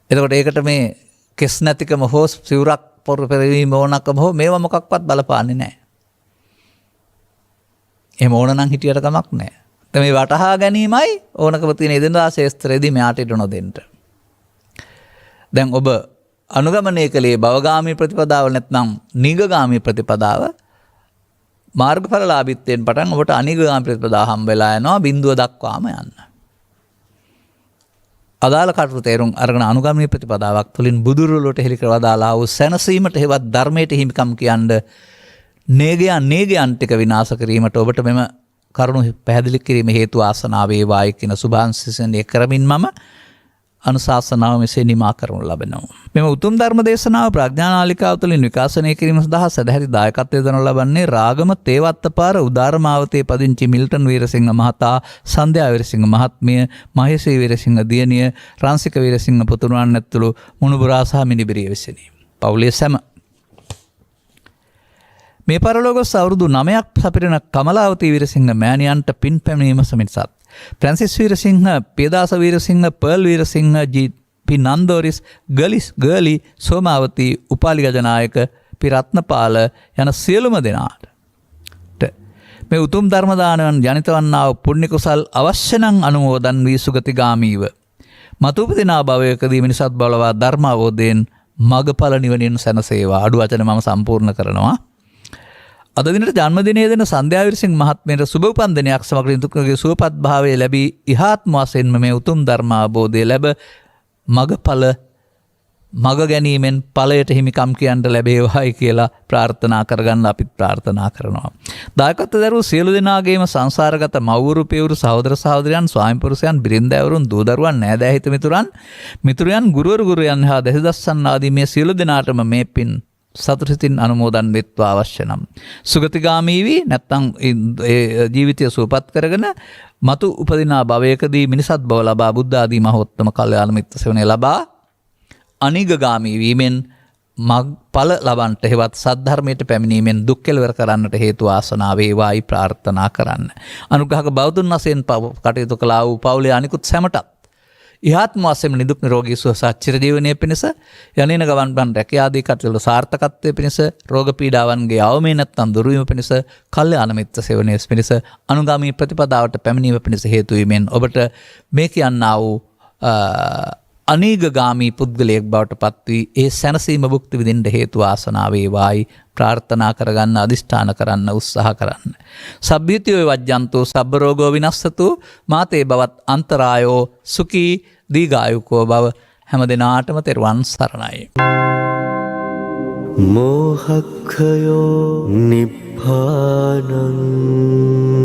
S2: එතකොට ඒකට මේ කෙස් නැතිකම හෝ සිවුරක් පෙරවීම ඕනකම හෝ මේවා මොකක්වත් බලපාන්නේ නැහැ. එහෙම ඕන නම් හිටියට කමක් නැහැ. දැන් මේ වටහා ගැනීමයි ඕනකම තියෙන එදිනදා ශේස්ත්‍රයේදී මෙයාට ඉඩ නොදෙන්න. දැන් ඔබ අනුගමනය කළේ භවගාමී ප්‍රතිපදාව නැත්නම් නීගගාමී ප්‍රතිපදාව මාර්ගඵලලාභීත්වයෙන් පටන් ඔබට අනීගගාමී ප්‍රතිපදාව හම්බ වෙලා යනවා බිඳුව දක්වාම යන්න. අදාළ කටයුතු තේරුම් අරගෙන අනුගාමී ප්‍රතිපදාවක් තුළින් බුදුරුවලට හෙළි කර වදාලා වූ සැනසීමට හේවත් ධර්මයට හිමිකම් කියන්න නේගයන් ටික විනාශ කිරීමට ඔබට මෙම කරුණු පැහැදිලි කිරීම හේතු ආසනාව වේවායි කියන සුභාංශිසෙන් කරමින් මම අනුශාසනාව මෙසේ නිමා කරනු ලබනවා. මෙම උතුම් ධර්ම දේශනාව ප්‍රඥානාලිකාව තුළින් විකාශනය කිරීම සඳහා සැදැහැති දායකත්වය දරනු ලබන්නේ රාගම තේවත්තපාර උදාරමාවතේ පදිංචි මිල්ටන් වීරසිංහ මහතා, සන්ධ්‍යා වීරසිංහ මහත්මිය, මහේසී වීරසිංහ දියණිය, රන්සික වීරසිංහ පුතුණුවන් ඇතුළු මුණුබුරා සහ මිනිබිරිය විසිනි. පවුලේ සැම මේ පරලෝකස් අවුරුදු 9ක් සපිරෙන කමලාවතී වීරසිංහ මෑණියන්ට පින් පැමිණීම සමිතිසත් Francis Weerasinghe, Piyadasa Weerasinghe, Pearl Weerasinghe, GP. නන්දෝරිස්, Gerlie, Somawathi, Upali Gajanayake, පිරත්නපාල යන සියලුම දෙනාට මේ උතුම් ධර්ම දානයන් ජනිත වන්නා වූ පුණ්‍ය කුසල් අවශ්‍ය නම් අනුමෝදන් වී සුගතිගාමීව මතුපදිනා භවයකදී මිනිසත් බලවා ධර්මාවබෝධයෙන් මගඵල නිවනින් සැනසේවා. අඩු වචන මම සම්පූර්ණ කරනවා. අද දිනට ජන්මදිනයේ දෙන සන්ධ්‍යා විරසිංහ මහත්මයාට සුබ උපන්දිනයක් සමග නිදුක්ගේ සුවපත් භාවයේ ලැබී ඉහාත්ම වශයෙන්ම මේ උතුම් ධර්මාවබෝධය ලැබ මගඵල මග ගැනීමෙන් ඵලයට හිමිකම් කියන්න ලැබේවායි කියලා ප්‍රාර්ථනා කරගන්න අපිත් ප්‍රාර්ථනා කරනවා. දායකත්ව දරුවෝ සියලු දෙනාගේම සංසාරගත මව්වරු පියවරු සහෝදර සහෝදරයන් ස්වාමිපුරුෂයන් බිරින්දෑවරුන් දූ දරුවන් නෑදෑ හිත මිතුරන් ගුරුවරු ගුරුයන් හා දසදස්සන් ආදී මේ සියලු දෙනාටම මේ පින් සතුටින් අනුමෝදන් වෙත්වා අවශ්‍ය නම් සුගතිගාමී වී නැත්නම් ජීවිතය සුවපත් කරගෙන මතු උපදිනා භවයකදී මිනිසත් බව ලබා බුද්ධ ආදී මහෝත්තම කල්යාණ මිත්‍ර සෙවණේ ලබා අනිගගාමී වීමෙන් මග්ඵල ලබන්නට හෙවත් සද්ධර්මයට පැමිණීමෙන් දුක් කෙලවර කරන්නට හේතු වාසනා වේවායි ප්‍රාර්ථනා කරන්න. අනුග්‍රහක බෞද්ධුන් වශයෙන් කටයුතු කළා වූ පවුලේ අනිකුත් සැමටත් ඉහාත්ම වශයෙන් නිදුක් නිරෝගී සුව සහ චිරජීවනයේ පිණිස යන්නේන ගමන් බන් රැකියාදී කටයුතු සාර්ථකත්වයේ පිණිස රෝග පීඩාවන්ගේ අවමේ නැත්නම් දුරු වීම පිණිස කල්යාණ මිත්‍ර සේවනයේ පිණිස අනුගාමී ප්‍රතිපදාවට පැමිණීම පිණිස හේතු වීමෙන් ඔබට මේ කියන්නා වූ අනීගගාමී පුද්ගලයෙක් බවට පත්වී ඒ සැනසීම භුක්ති විඳින්න හේතු වාසනා වේවායි ප්‍රාර්ථනා කරගන්න අදිෂ්ඨාන කරන්න උත්සාහ කරන්න. සබ්බීතියෝ වජ්ජන්තෝ සබ්බ රෝගෝ විනස්සතු මාතේ බවත් අන්තරායෝ සුඛී දීඝායුකෝ බව හැම දිනාටම තෙරුවන් සරණයි.
S3: මෝහක්ඛයෝ නිබ්බානං